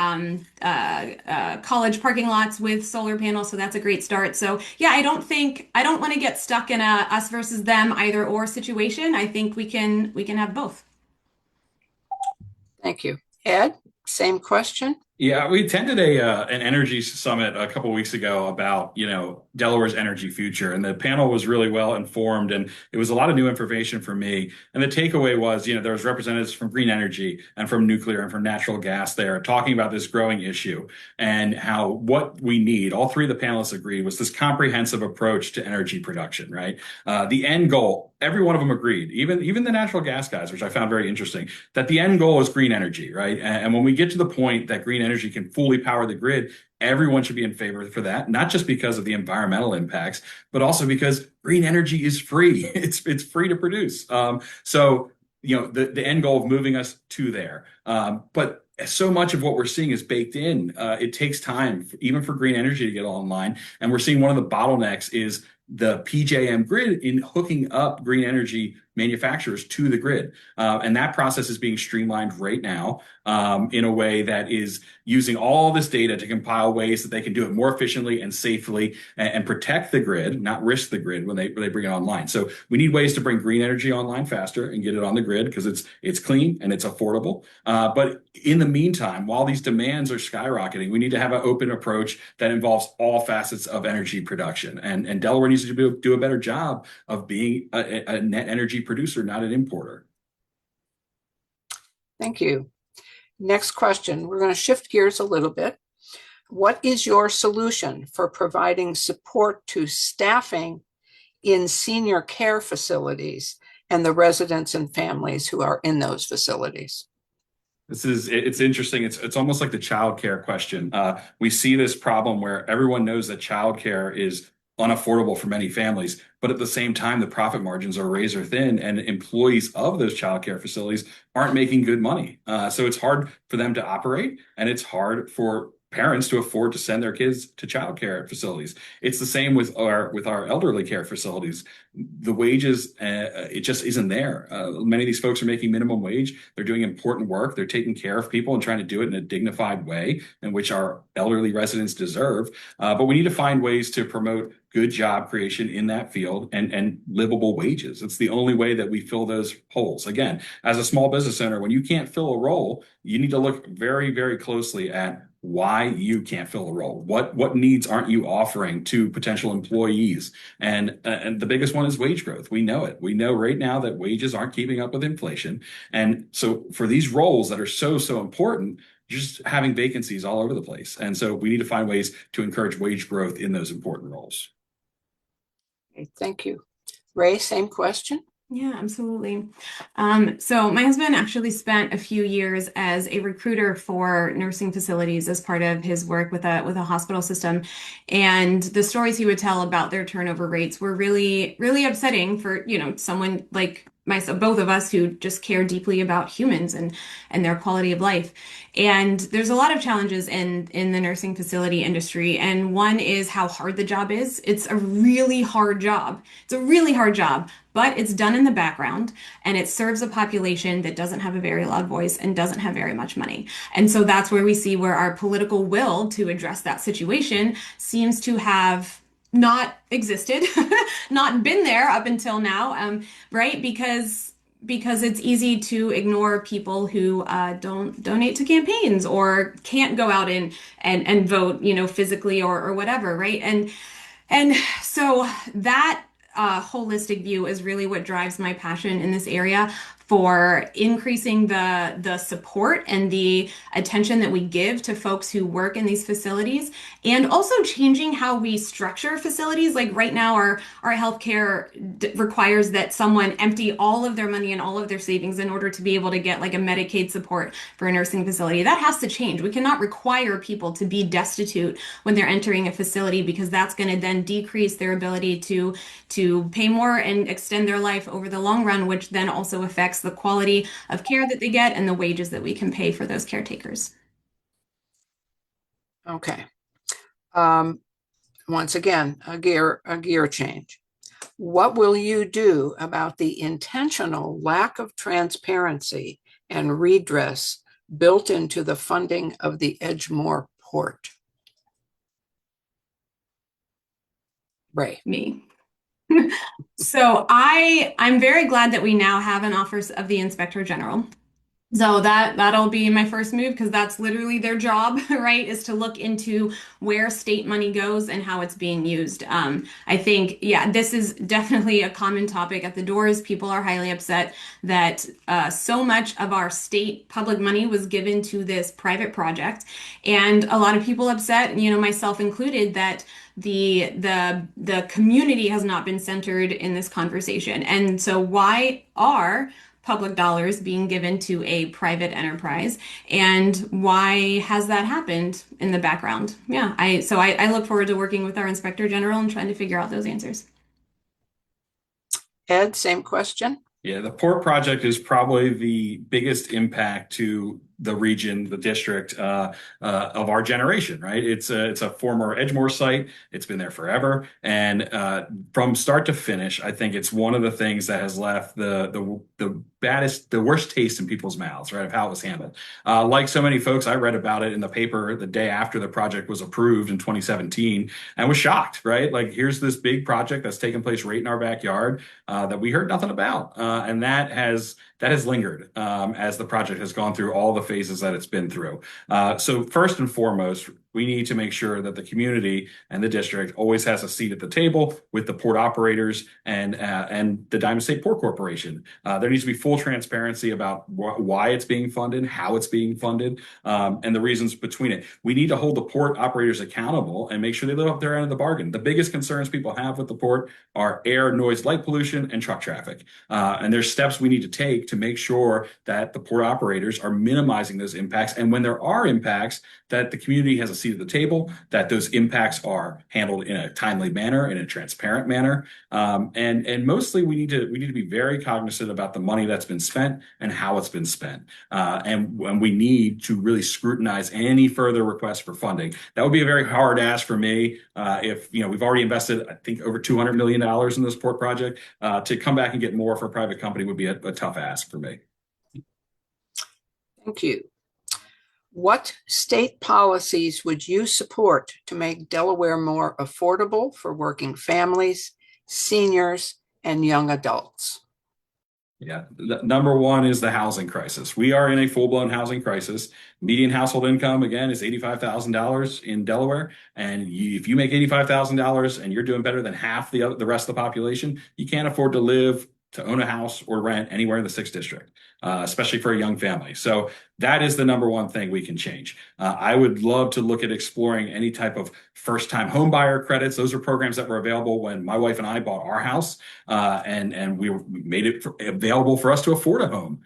college parking lots with solar panels, so that's a great start. So yeah, I don't want to get stuck in a us versus them either or situation. I think we can have both. Thank you. Ed, same question. Yeah, we attended an energy summit a couple of weeks ago about, Delaware's energy future, and the panel was really well informed, and it was a lot of new information for me. And the takeaway was, there was representatives from green energy and from nuclear and from natural gas there talking about this growing issue and how what we need, all three of the panelists agreed, was this comprehensive approach to energy production, right? The end goal, every one of them agreed, even the natural gas guys, which I found very interesting, that the end goal is green energy, right? And when we get to the point that green energy can fully power the grid, everyone should be in favor for that, not just because of the environmental impacts, but also because green energy is free. It's free to produce. So the end goal of moving us to there. But so much of what we're seeing is baked in. It takes time, even for green energy to get online. And we're seeing one of the bottlenecks is the PJM grid in hooking up green energy manufacturers to the grid. And that process is being streamlined right now in a way that is using all this data to compile ways that they can do it more efficiently and safely and protect the grid, not risk the grid when they bring it online. So we need ways to bring green energy online faster and get it on the grid because it's clean and it's affordable. But in the meantime, while these demands are skyrocketing, we need to have an open approach that involves all facets of energy production. And Delaware needs to do a better job of being a net energy producer, not an importer. Thank you. Next question. We're going to shift gears a little bit. What is your solution for providing support to staffing in senior care facilities and the residents and families who are in those facilities? It's interesting. It's almost like the child care question. We see this problem where everyone knows that child care is unaffordable for many families, but at the same time, the profit margins are razor thin and employees of those child care facilities aren't making good money. So it's hard for them to operate, and it's hard for parents to afford to send their kids to child care facilities. It's the same with our elderly care facilities. The wages, it just isn't there. Many of these folks are making minimum wage. They're doing important work. They're taking care of people and trying to do it in a dignified way in which our elderly residents deserve. But we need to find ways to promote good job creation in that field and livable wages. It's the only way that we fill those holes. Again, as a small business owner, when you can't fill a role, you need to look very, very closely at why you can't fill a role. What needs aren't you offering to potential employees? And the biggest one is wage growth. We know it. We know right now that wages aren't keeping up with inflation. And so for these roles that are so important, just having vacancies all over the place. And so we need to find ways to encourage wage growth in those important roles. Okay, thank you. Ray, same question. Yeah, absolutely. So my husband actually spent a few years as a recruiter for nursing facilities as part of his work with a hospital system. And the stories he would tell about their turnover rates were really, really upsetting for, someone like myself, both of us who just care deeply about humans and their quality of life. And there's a lot of challenges in the nursing facility industry. And one is how hard the job is. It's a really hard job. But it's done in the background and it serves a population that doesn't have a very loud voice and doesn't have very much money. And so that's where we see where our political will to address that situation seems to have not existed, not been there up until now, right? Because it's easy to ignore people who don't donate to campaigns or can't go out and vote, physically or whatever, right? And so that holistic view is really what drives my passion in this area for increasing the support and the attention that we give to folks who work in these facilities, and also changing how we structure facilities. Like right now, our healthcare requires that someone empty all of their money and all of their savings in order to be able to get like a Medicaid support for a nursing facility. That has to change. We cannot require people to be destitute when they're entering a facility, because that's going to then decrease their ability to pay more and extend their life over the long run, which then also affects the quality of care that they get and the wages that we can pay for those caretakers. Okay. Once again, a gear change. What will you do about the intentional lack of transparency and redress built into the funding of the Edgemoor Port? Ray. Me. So I'm very glad that we now have an office of the Inspector General. So that'll be my first move, because that's literally their job, right? Is to look into where state money goes and how it's being used. I think, this is definitely a common topic at the doors. People are highly upset that so much of our state public money was given to this private project, and a lot of people upset, myself included, that the community has not been centered in this conversation. And so why are public dollars being given to a private enterprise, and why has that happened in the background? I look forward to working with our Inspector General and trying to figure out those answers. Ed, same question. Yeah, the port project is probably the biggest impact to the region, the district of our generation, right? It's a former Edgemoor site. It's been there forever, and from start to finish, I think it's one of the things that has left the worst taste in people's mouths, right, of how it was handled. Like so many folks, I read about it in the paper the day after the project was approved in 2017 and was shocked, right? Like, here's this big project that's taking place right in our backyard that we heard nothing about, and that has lingered as the project has gone through all the phases that it's been through. So first and foremost, we need to make sure that the community and the district always has a seat at the table with the port operators and the Diamond State Port Corporation. There needs to be full transparency about why it's being funded, how it's being funded, and the reasons between it. We need to hold the port operators accountable and make sure they live up their end of the bargain. The biggest concerns people have with the port are air, noise, light pollution, and truck traffic. And there's steps we need to take to make sure that the port operators are minimizing those impacts. And when there are impacts, that the community has a seat at the table, that those impacts are handled in a timely manner, in a transparent manner. And mostly we need to be very cognizant about the money that's been spent and how it's been spent. And we need to really scrutinize any further requests for funding. That would be a very hard ask for me. If we've already invested, I think, over $200 million in this port project, to come back and get more for a private company would be a tough ask for me. Thank you. What state policies would you support to make Delaware more affordable for working families, seniors, and young adults? Yeah, number one is the housing crisis. We are in a full-blown housing crisis. Median household income, again, is $85,000 in Delaware. And if you make $85,000 and you're doing better than half the rest of the population, you can't afford to live, to own a house, or rent anywhere in the 6th district, especially for a young family. So that is the number one thing we can change. I would love to look at exploring any type of first-time home buyer credits. Those are programs that were available when my wife and I bought our house, and we made it available for us to afford a home.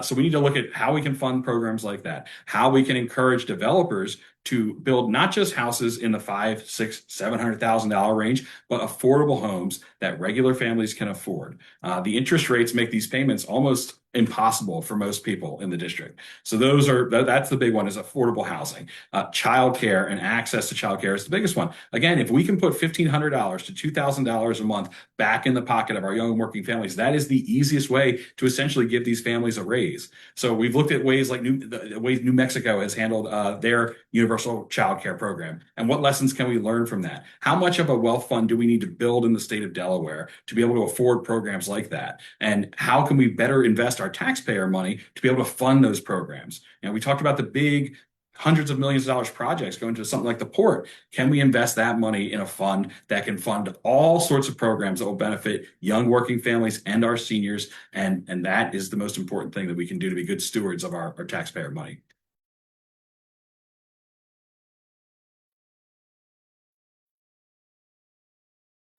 So we need to look at how we can fund programs like that, how we can encourage developers to build not just houses in the $500,000, $600,000, $700,000 range, but affordable homes that regular families can afford. The interest rates make these payments almost impossible for most people in the district. So that's the big one, is affordable housing. Childcare and access to childcare is the biggest one. Again, if we can put $1,500 to $2,000 a month back in the pocket of our young working families, that is the easiest way to essentially give these families a raise. So we've looked at ways like the way New Mexico has handled their universal childcare program. And what lessons can we learn from that? How much of a wealth fund do we need to build in the state of Delaware to be able to afford programs like that? And how can we better invest our taxpayer money to be able to fund those programs? We talked about the big hundreds of millions of dollars projects going to something like the port. Can we invest that money in a fund that can fund all sorts of programs that will benefit young working families and our seniors? And that is the most important thing that we can do to be good stewards of our taxpayer money.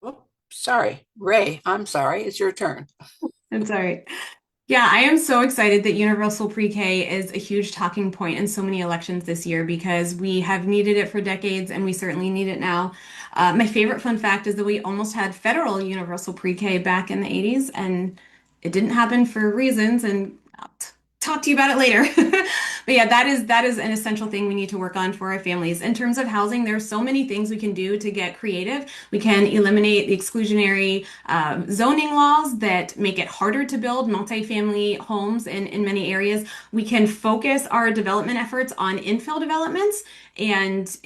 Oh, sorry, Ray, I'm sorry. It's your turn. I'm sorry. Yeah, I am so excited that universal pre-K is a huge talking point in so many elections this year, because we have needed it for decades and we certainly need it now. My favorite fun fact is that we almost had federal universal pre-K back in the 80s, and it didn't happen for reasons, and I'll talk to you about it later. But yeah, that is an essential thing we need to work on for our families. In terms of housing, there's so many things we can do to get creative. We can eliminate the exclusionary zoning laws that make it harder to build multifamily homes in many areas. We can focus our development efforts on infill developments and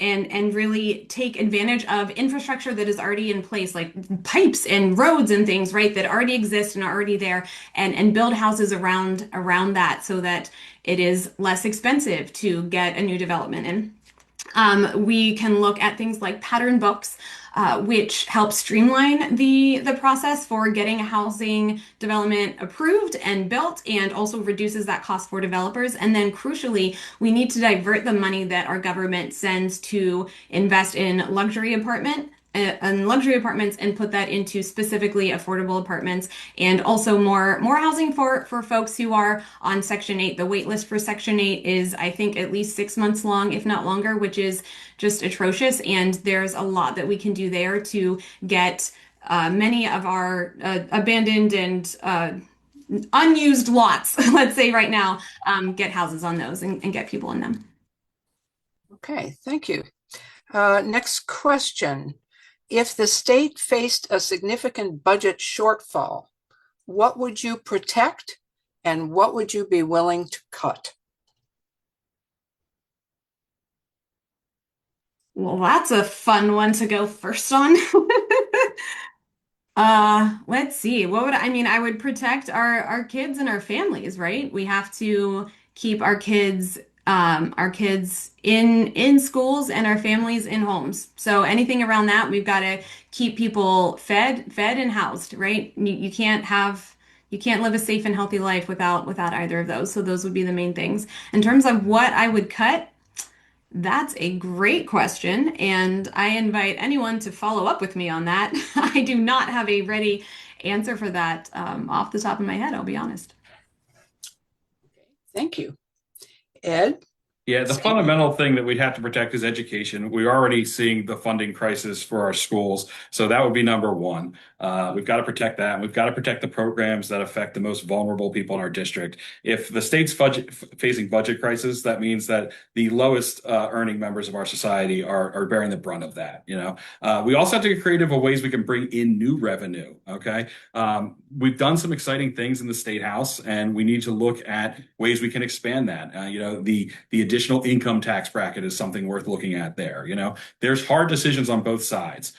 really take advantage of infrastructure that is already in place, like pipes and roads and things, right, that already exist and are already there, and build houses around that so that it is less expensive to get a new development in. We can look at things like pattern books, which help streamline the process for getting a housing development approved and built, and also reduces that cost for developers. And then crucially, we need to divert the money that our government sends to invest in luxury apartments and put that into specifically affordable apartments, and also more housing for folks who are on Section 8. The wait list for Section 8 is, I think, at least 6 months long, if not longer, which is just atrocious. And there's a lot that we can do there to get many of our abandoned and unused lots, let's say right now, get houses on those and get people in them. Okay, thank you. Next question. If the state faced a significant budget shortfall, what would you protect and what would you be willing to cut? Well, that's a fun one to go first on. Let's see. I would protect our kids and our families, right? We have to keep our kids in schools and our families in homes. So anything around that, we've got to keep people fed and housed, right? You can't live a safe and healthy life without either of those. So those would be the main things. In terms of what I would cut, that's a great question, and I invite anyone to follow up with me on that. I do not have a ready answer for that off the top of my head, I'll be honest. Thank you. Ed? Yeah, the fundamental thing that we have to protect is education. We're already seeing the funding crisis for our schools, so that would be number one. We've got to protect that. We've got to protect the programs that affect the most vulnerable people in our district. If the state's facing budget crisis, that means that the lowest earning members of our society are bearing the brunt of that. We also have to get creative with ways we can bring in new revenue. Okay, we've done some exciting things in the state house, and we need to look at ways we can expand that. The additional income tax bracket is something worth looking at there. There's hard decisions on both sides.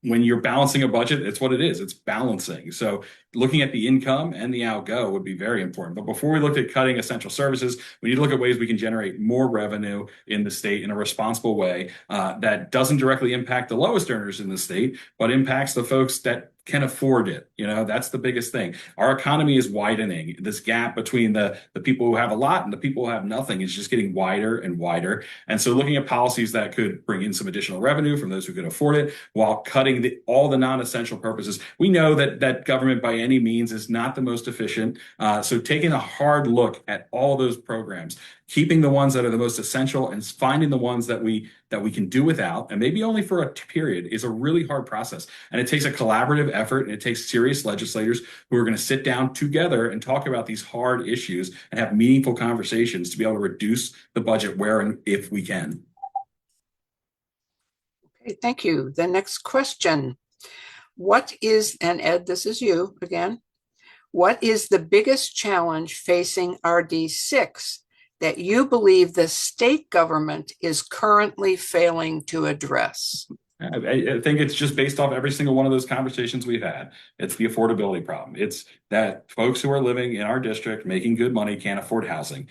When you're balancing a budget, it's what it is. It's balancing. So looking at the income and the outgo would be very important. But before we look at cutting essential services, we need to look at ways we can generate more revenue in the state in a responsible way that doesn't directly impact the lowest earners in the state, but impacts the folks that can afford it. That's the biggest thing. Our economy is widening. This gap between the people who have a lot and the people who have nothing is just getting wider and wider. And so looking at policies that could bring in some additional revenue from those who could afford it while cutting all the non-essential purposes. We know that government by any means is not the most efficient. So taking a hard look at all those programs, keeping the ones that are the most essential and finding the ones that we can do without, and maybe only for a period, is a really hard process. And it takes a collaborative effort, and it takes serious legislators who are going to sit down together and talk about these hard issues and have meaningful conversations to be able to reduce the budget where and if we can. Okay, thank you. The next question. And Ed, this is you again. What is the biggest challenge facing RD6 that you believe the state government is currently failing to address? I think it's just based off every single one of those conversations we've had. It's the affordability problem. It's that folks who are living in our district making good money can't afford housing.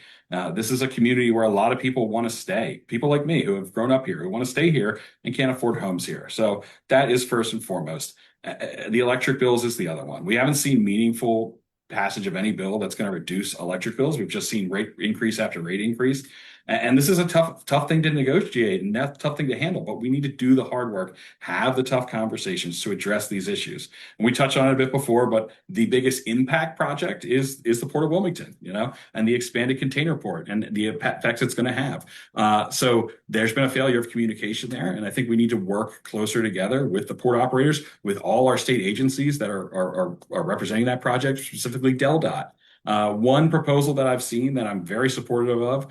This is a community where a lot of people want to stay. People like me who have grown up here, who want to stay here and can't afford homes here. So that is first and foremost. The electric bills is the other one. We haven't seen meaningful passage of any bill that's going to reduce electric bills. We've just seen rate increase after rate increase. And this is a tough thing to negotiate and that's a tough thing to handle, but we need to do the hard work, have the tough conversations to address these issues. And we touched on it a bit before, but the biggest impact project is the Port of Wilmington, and the expanded container port and the effects it's going to have. So there's been a failure of communication there. And I think we need to work closer together with the port operators, with all our state agencies that are representing that project, specifically DelDOT. One proposal that I've seen that I'm very supportive of,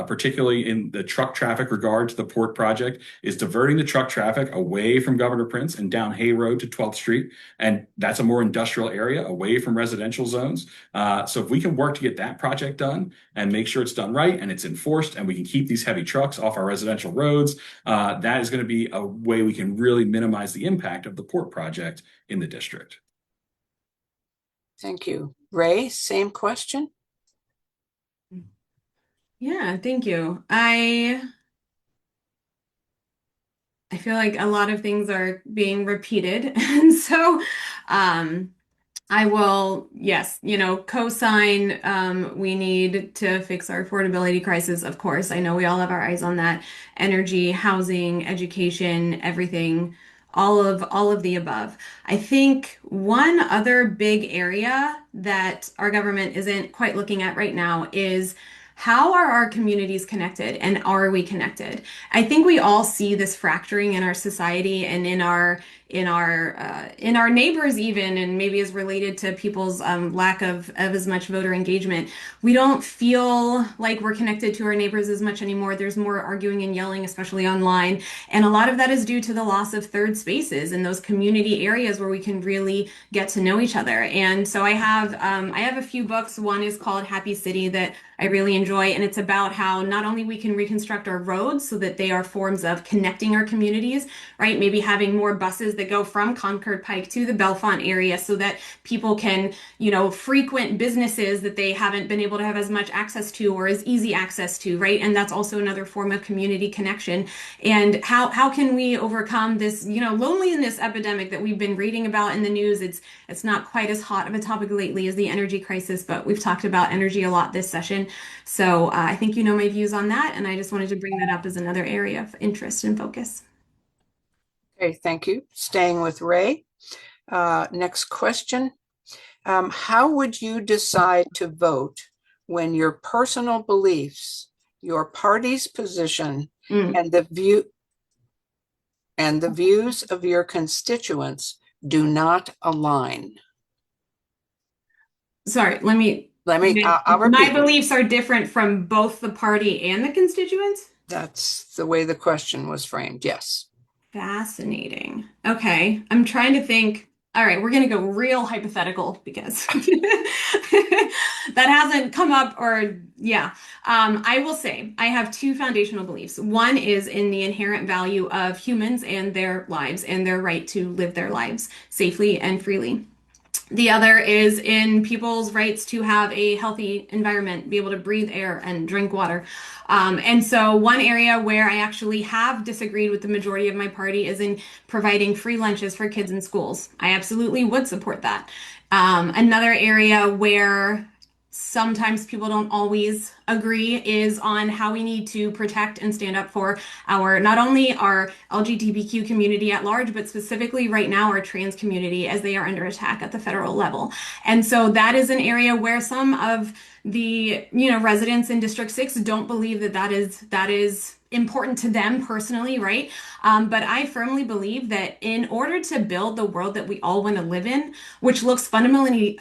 particularly in the truck traffic regard to the port project, is diverting the truck traffic away from Governor Prince and down Hay Road to 12th Street. And that's a more industrial area away from residential zones. So if we can work to get that project done and make sure it's done right and it's enforced and we can keep these heavy trucks off our residential roads, that is going to be a way we can really minimize the impact of the port project in the district. Thank you. Ray, same question. Yeah, thank you. I feel like a lot of things are being repeated. And so I will, yes, co-sign, we need to fix our affordability crisis, of course. I know we all have our eyes on that. Energy, housing, education, everything, all of the above. I think one other big area that our government isn't quite looking at right now is how are our communities connected and are we connected? I think we all see this fracturing in our society and in in our neighbors even, and maybe is related to people's lack of as much voter engagement. We don't feel like we're connected to our neighbors as much anymore. There's more arguing and yelling, especially online. And a lot of that is due to the loss of third spaces in those community areas where we can really get to know each other. And so I have a few books. One is called Happy City that I really enjoy, and it's about how not only we can reconstruct our roads so that they are forms of connecting our communities, right? Maybe having more buses that go from Concord Pike to the Bellefonte area so that people can, frequent businesses that they haven't been able to have as much access to or as easy access to, right? And that's also another form of community connection. And how can we overcome this, loneliness epidemic that we've been reading about in the news? It's not quite as hot of a topic lately as the energy crisis, but we've talked about energy a lot this session. So I think you know my views on that, and I just wanted to bring that up as another area of interest and focus. Okay, thank you. Staying with Ray. Next question. How would you decide to vote when your personal beliefs, your party's position, and the views of your constituents do not align? Sorry, I'll repeat. My beliefs are different from both the party and the constituents? That's the way the question was framed, yes. Fascinating. Okay, I'm trying to think. All right, we're going to go real hypothetical because that hasn't come up I will say I have two foundational beliefs. One is in the inherent value of humans and their lives and their right to live their lives safely and freely. The other is in people's rights to have a healthy environment, be able to breathe air and drink water. And so one area where I actually have disagreed with the majority of my party is in providing free lunches for kids in schools. I absolutely would support that. Another area where sometimes people don't always agree is on how we need to protect and stand up for not only our LGBTQ community at large, but specifically right now our trans community as they are under attack at the federal level. And so that is an area where some of the residents in District 6 don't believe that is important to them personally, right? But I firmly believe that in order to build the world that we all want to live in, which looks fundamentally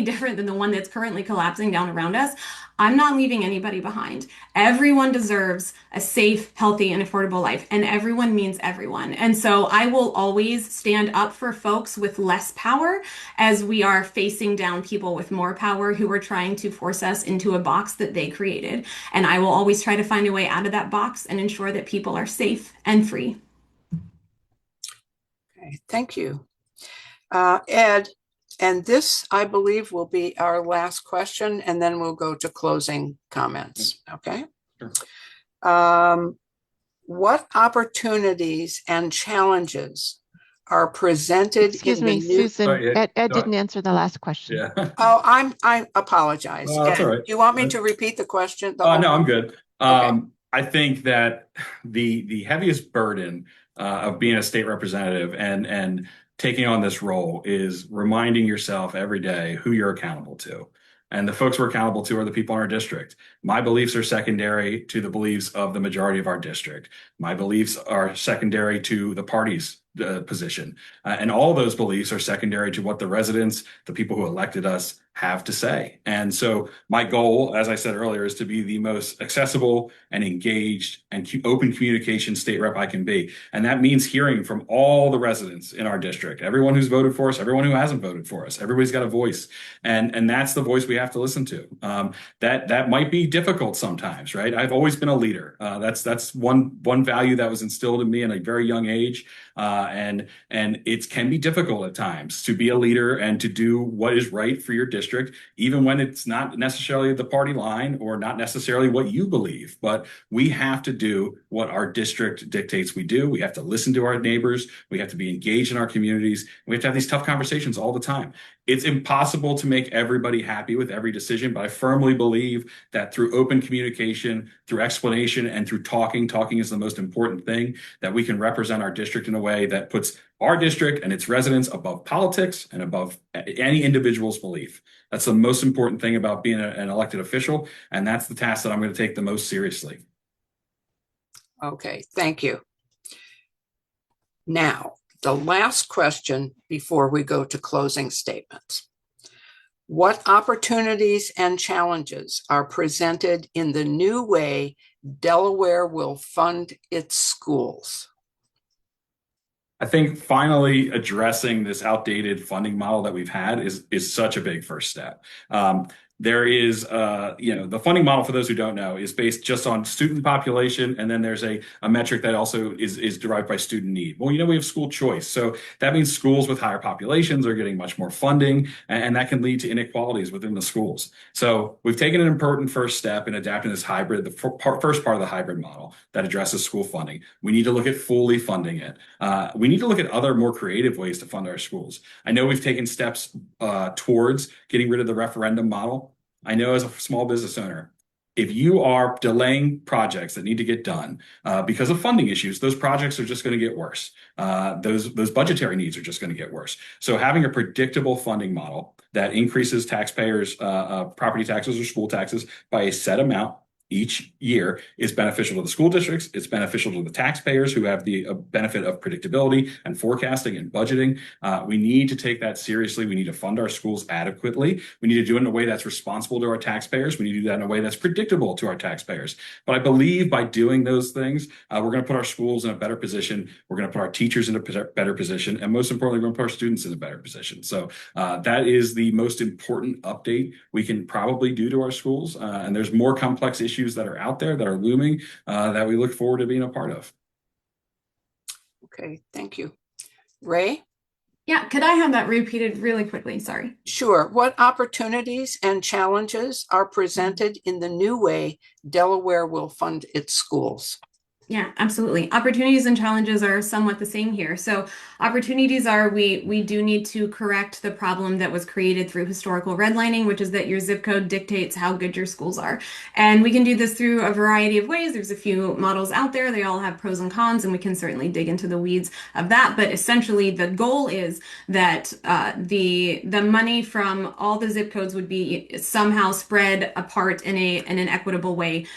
different than the one that's currently collapsing down around us, I'm not leaving anybody behind. Everyone deserves a safe, healthy, and affordable life, and everyone means everyone. And so I will always stand up for folks with less power as we are facing down people with more power who are trying to force us into a box that they created. And I will always try to find a way out of that box and ensure that people are safe and free. Okay, thank you. Ed, and this, I believe, will be our last question, and then we'll go to closing comments, okay? Sure. What opportunities and challenges are presented? Excuse me, Susan, Ed didn't answer the last question. Yeah. Oh, I apologize. That's all right. Do you want me to repeat the question? No, I'm good. Okay. I think that the heaviest burden of being a state representative and taking on this role is reminding yourself every day who you're accountable to. And the folks we're accountable to are the people in our district. My beliefs are secondary to the beliefs of the majority of our district. My beliefs are secondary to the party's position. And all those beliefs are secondary to what the residents, the people who elected us, have to say. And so my goal, as I said earlier, is to be the most accessible and engaged and open communication state rep I can be. And that means hearing from all the residents in our district, everyone who's voted for us, everyone who hasn't voted for us. Everybody's got a voice. And that's the voice we have to listen to. That might be difficult sometimes, right? I've always been a leader. That's one value that was instilled in me in a very young age. And it can be difficult at times to be a leader and to do what is right for your district, even when it's not necessarily the party line or not necessarily what you believe. But we have to do what our district dictates we do. We have to listen to our neighbors. We have to be engaged in our communities. We have to have these tough conversations all the time. It's impossible to make everybody happy with every decision, but I firmly believe that through open communication, through explanation, and through talking is the most important thing, that we can represent our district in a way that puts our district and its residents above politics and above any individual's belief. That's the most important thing about being an elected official, and that's the task that I'm going to take the most seriously. Okay, thank you. Now, the last question before we go to closing statements. What opportunities and challenges are presented in the new way Delaware will fund its schools? I think finally addressing this outdated funding model that we've had is such a big first step. There is, the funding model, for those who don't know, is based just on student population, and then there's a metric that also is derived by student need. Well, we have school choice, so that means schools with higher populations are getting much more funding, and that can lead to inequalities within the schools. So we've taken an important first step in adapting this hybrid, the first part of the hybrid model that addresses school funding. We need to look at fully funding it. We need to look at other more creative ways to fund our schools. I know we've taken steps towards getting rid of the referendum model. I know as a small business owner, if you are delaying projects that need to get done because of funding issues, those projects are just going to get worse. Those budgetary needs are just going to get worse. So having a predictable funding model that increases taxpayers' property taxes or school taxes by a set amount each year is beneficial to the school districts. It's beneficial to the taxpayers who have the benefit of predictability and forecasting and budgeting. We need to take that seriously. We need to fund our schools adequately. We need to do it in a way that's responsible to our taxpayers. We need to do that in a way that's predictable to our taxpayers. But I believe by doing those things, we're going to put our schools in a better position. We're going to put our teachers in a better position. And most importantly, we're going to put our students in a better position. So that is the most important update we can probably do to our schools. And there's more complex issues that are out there that are looming that we look forward to being a part of. Okay, thank you. Ray? Yeah, could I have that repeated really quickly? Sorry. Sure. What opportunities and challenges are presented in the new way Delaware will fund its schools? Yeah, absolutely. Opportunities and challenges are somewhat the same here. So opportunities are we do need to correct the problem that was created through historical redlining, which is that your zip code dictates how good your schools are. And we can do this through a variety of ways. There's a few models out there. They all have pros and cons, and we can certainly dig into the weeds of that. But essentially, the goal is that the money from all the zip codes would be somehow spread apart in an equitable way,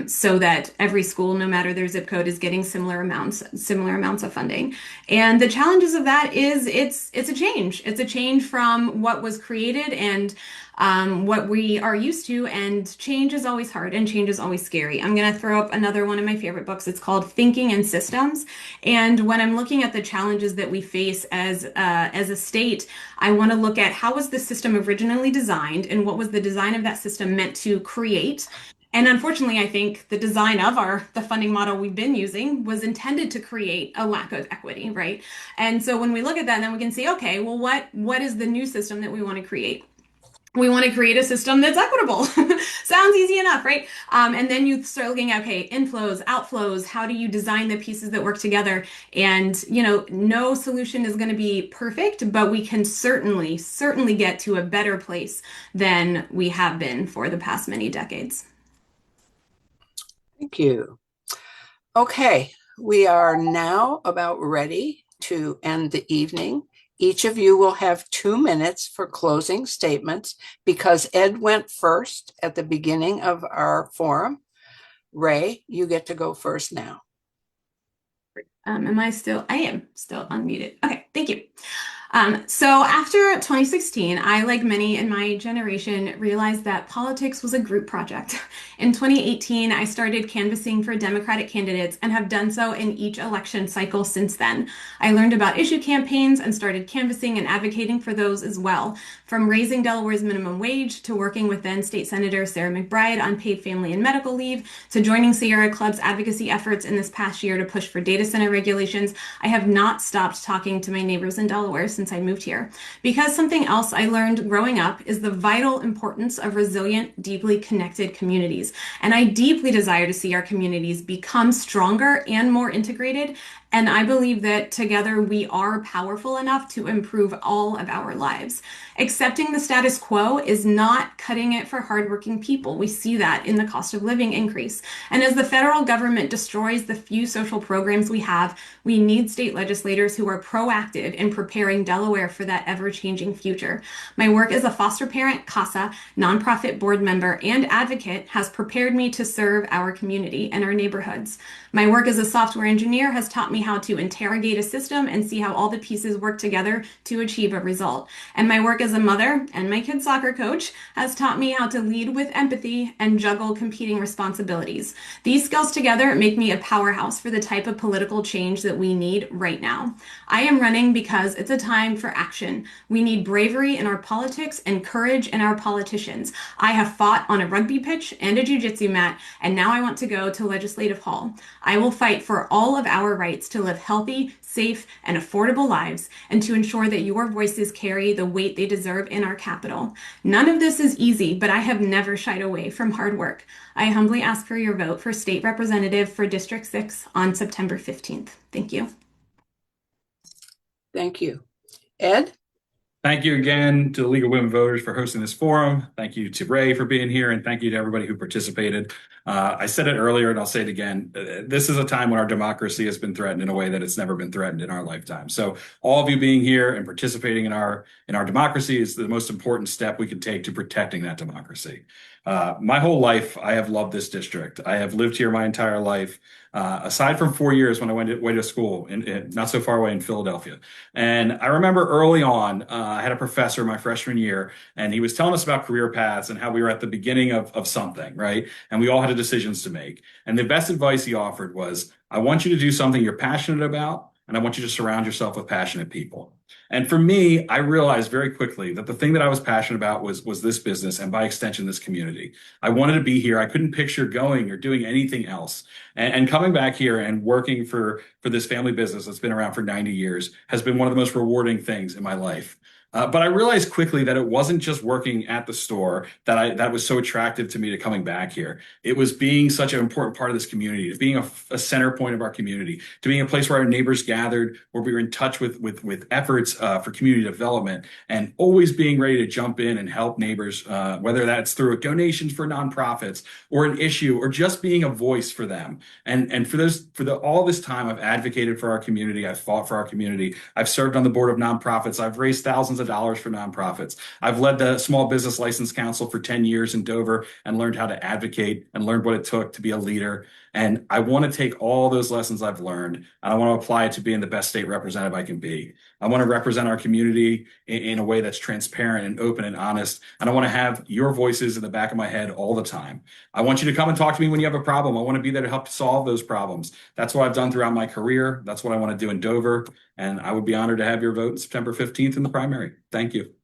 so that every school, no matter their zip code, is getting similar amounts of funding. And the challenges of that is it's a change. It's a change from what was created and what we are used to, and change is always hard and change is always scary. I'm going to throw up another one of my favorite books. It's called Thinking in Systems. And when I'm looking at the challenges that we face as a state, I want to look at how was the system originally designed and what was the design of that system meant to create. And unfortunately, I think the design of the funding model we've been using was intended to create a lack of equity, right? And so when we look at that, then we can say, okay, well, what is the new system that we want to create? We want to create a system that's equitable. Sounds easy enough, right? And then you start looking at, okay, inflows, outflows, how do you design the pieces that work together? And, no solution is going to be perfect, but we can certainly get to a better place than we have been for the past many decades. Thank you. Okay, we are now about ready to end the evening. Each of you will have 2 minutes for closing statements. Because Ed went first at the beginning of our forum, Ray, you get to go first now. I am still unmuted. Okay, thank you. So after 2016, I, like many in my generation, realized that politics was a group project. In 2018, I started canvassing for Democratic candidates and have done so in each election cycle since then. I learned about issue campaigns and started canvassing and advocating for those as well. From raising Delaware's minimum wage to working with then State Senator Sarah McBride on paid family and medical leave to joining Sierra Club's advocacy efforts in this past year to push for data center regulations, I have not stopped talking to my neighbors in Delaware since I moved here. Because something else I learned growing up is the vital importance of resilient, deeply connected communities. And I deeply desire to see our communities become stronger and more integrated. And I believe that together we are powerful enough to improve all of our lives. Accepting the status quo is not cutting it for hardworking people. We see that in the cost of living increase. And as the federal government destroys the few social programs we have, we need state legislators who are proactive in preparing Delaware for that ever-changing future. My work as a foster parent, CASA, nonprofit board member, and advocate has prepared me to serve our community and our neighborhoods. My work as a software engineer has taught me how to interrogate a system and see how all the pieces work together to achieve a result. And my work as a mother and my kid's soccer coach has taught me how to lead with empathy and juggle competing responsibilities. These skills together make me a powerhouse for the type of political change that we need right now. I am running because it's a time for action. We need bravery in our politics and courage in our politicians. I have fought on a rugby pitch and a jiu-jitsu mat, and now I want to go to Legislative Hall. I will fight for all of our rights to live healthy, safe, and affordable lives, and to ensure that your voices carry the weight they deserve in our capital. None of this is easy, but I have never shied away from hard work. I humbly ask for your vote for State Representative for District 6 on September 15th. Thank you. Thank you. Ed? Thank you again to the League of Women Voters for hosting this forum. Thank you to Ray for being here, and thank you to everybody who participated. I said it earlier, and I'll say it again. This is a time when our democracy has been threatened in a way that it's never been threatened in our lifetime. So all of you being here and participating in our democracy is the most important step we can take to protecting that democracy. My whole life, I have loved this district. I have lived here my entire life, aside from 4 years when I went away to school, not so far away in Philadelphia. And I remember early on, I had a professor my freshman year, and he was telling us about career paths and how we were at the beginning of something, right? And we all had decisions to make. And the best advice he offered was, I want you to do something you're passionate about, and I want you to surround yourself with passionate people. And for me, I realized very quickly that the thing that I was passionate about was this business, and by extension, this community. I wanted to be here. I couldn't picture going or doing anything else. And coming back here and working for this family business that's been around for 90 years has been one of the most rewarding things in my life. But I realized quickly that it wasn't just working at the store that was so attractive to me to coming back here. It was being such an important part of this community, to being a center point of our community, to being a place where our neighbors gathered, where we were in touch with efforts for community development, and always being ready to jump in and help neighbors, whether that's through donations for nonprofits or an issue or just being a voice for them. And all this time, I've advocated for our community. I've fought for our community. I've served on the board of nonprofits. I've raised thousands of dollars for nonprofits. I've led the Small Business License Council for 10 years in Dover and learned how to advocate and learned what it took to be a leader. And I want to take all those lessons I've learned and I want to apply it to being the best state representative I can be. I want to represent our community in a way that's transparent and open and honest. And I want to have your voices in the back of my head all the time. I want you to come and talk to me when you have a problem. I want to be there to help solve those problems. That's what I've done throughout my career. That's what I want to do in Dover. And I would be honored to have your vote September 15th in the primary. Thank you.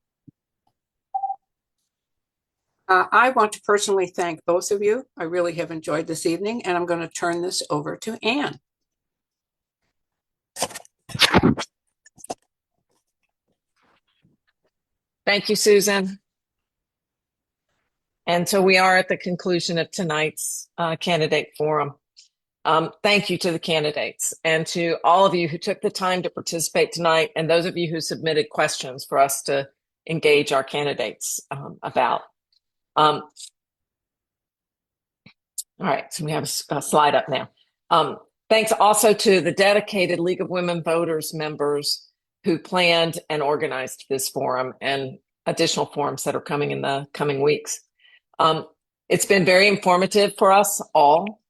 I want to personally thank both of you. I really have enjoyed this evening, and I'm going to turn this over to Ann. Thank you, Susan. And so we are at the conclusion of tonight's candidate forum. Thank you to the candidates and to all of you who took the time to participate tonight, and those of you who submitted questions for us to engage our candidates about. All right, so we have a slide up now. Thanks also to the dedicated League of Women Voters members who planned and organized this forum and additional forums that are coming in the coming weeks. It's been very informative for us all.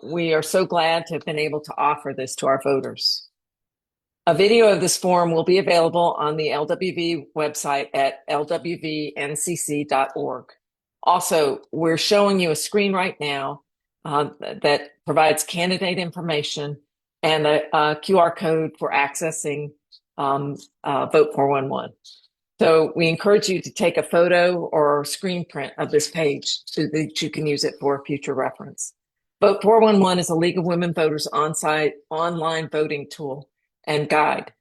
We are so glad to have been able to offer this to our voters. A video of this forum will be available on the LWV website at LWVNCC.org. Also, we're showing you a screen right now that provides candidate information and a QR code for accessing Vote 411. So we encourage you to take a photo or screen print of this page so that you can use it for future reference. Vote 411 is a League of Women Voters on-site online voting tool and guide.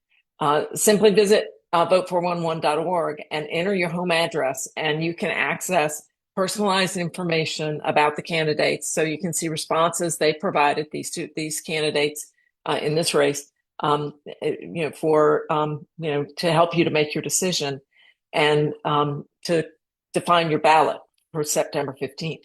Simply visit vote411.org and enter your home address, and you can access personalized information about the candidates, so you can see responses they provided, these candidates in this race, to help you to make your decision and to define your ballot for September 15th.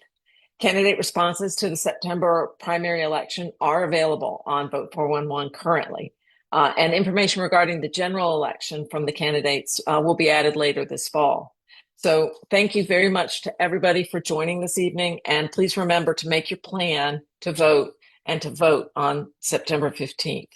Candidate responses to the September primary election are available on Vote 411 currently, and information regarding the general election from the candidates will be added later this fall. So thank you very much to everybody for joining this evening, and please remember to make your plan to vote and to vote on September 15th.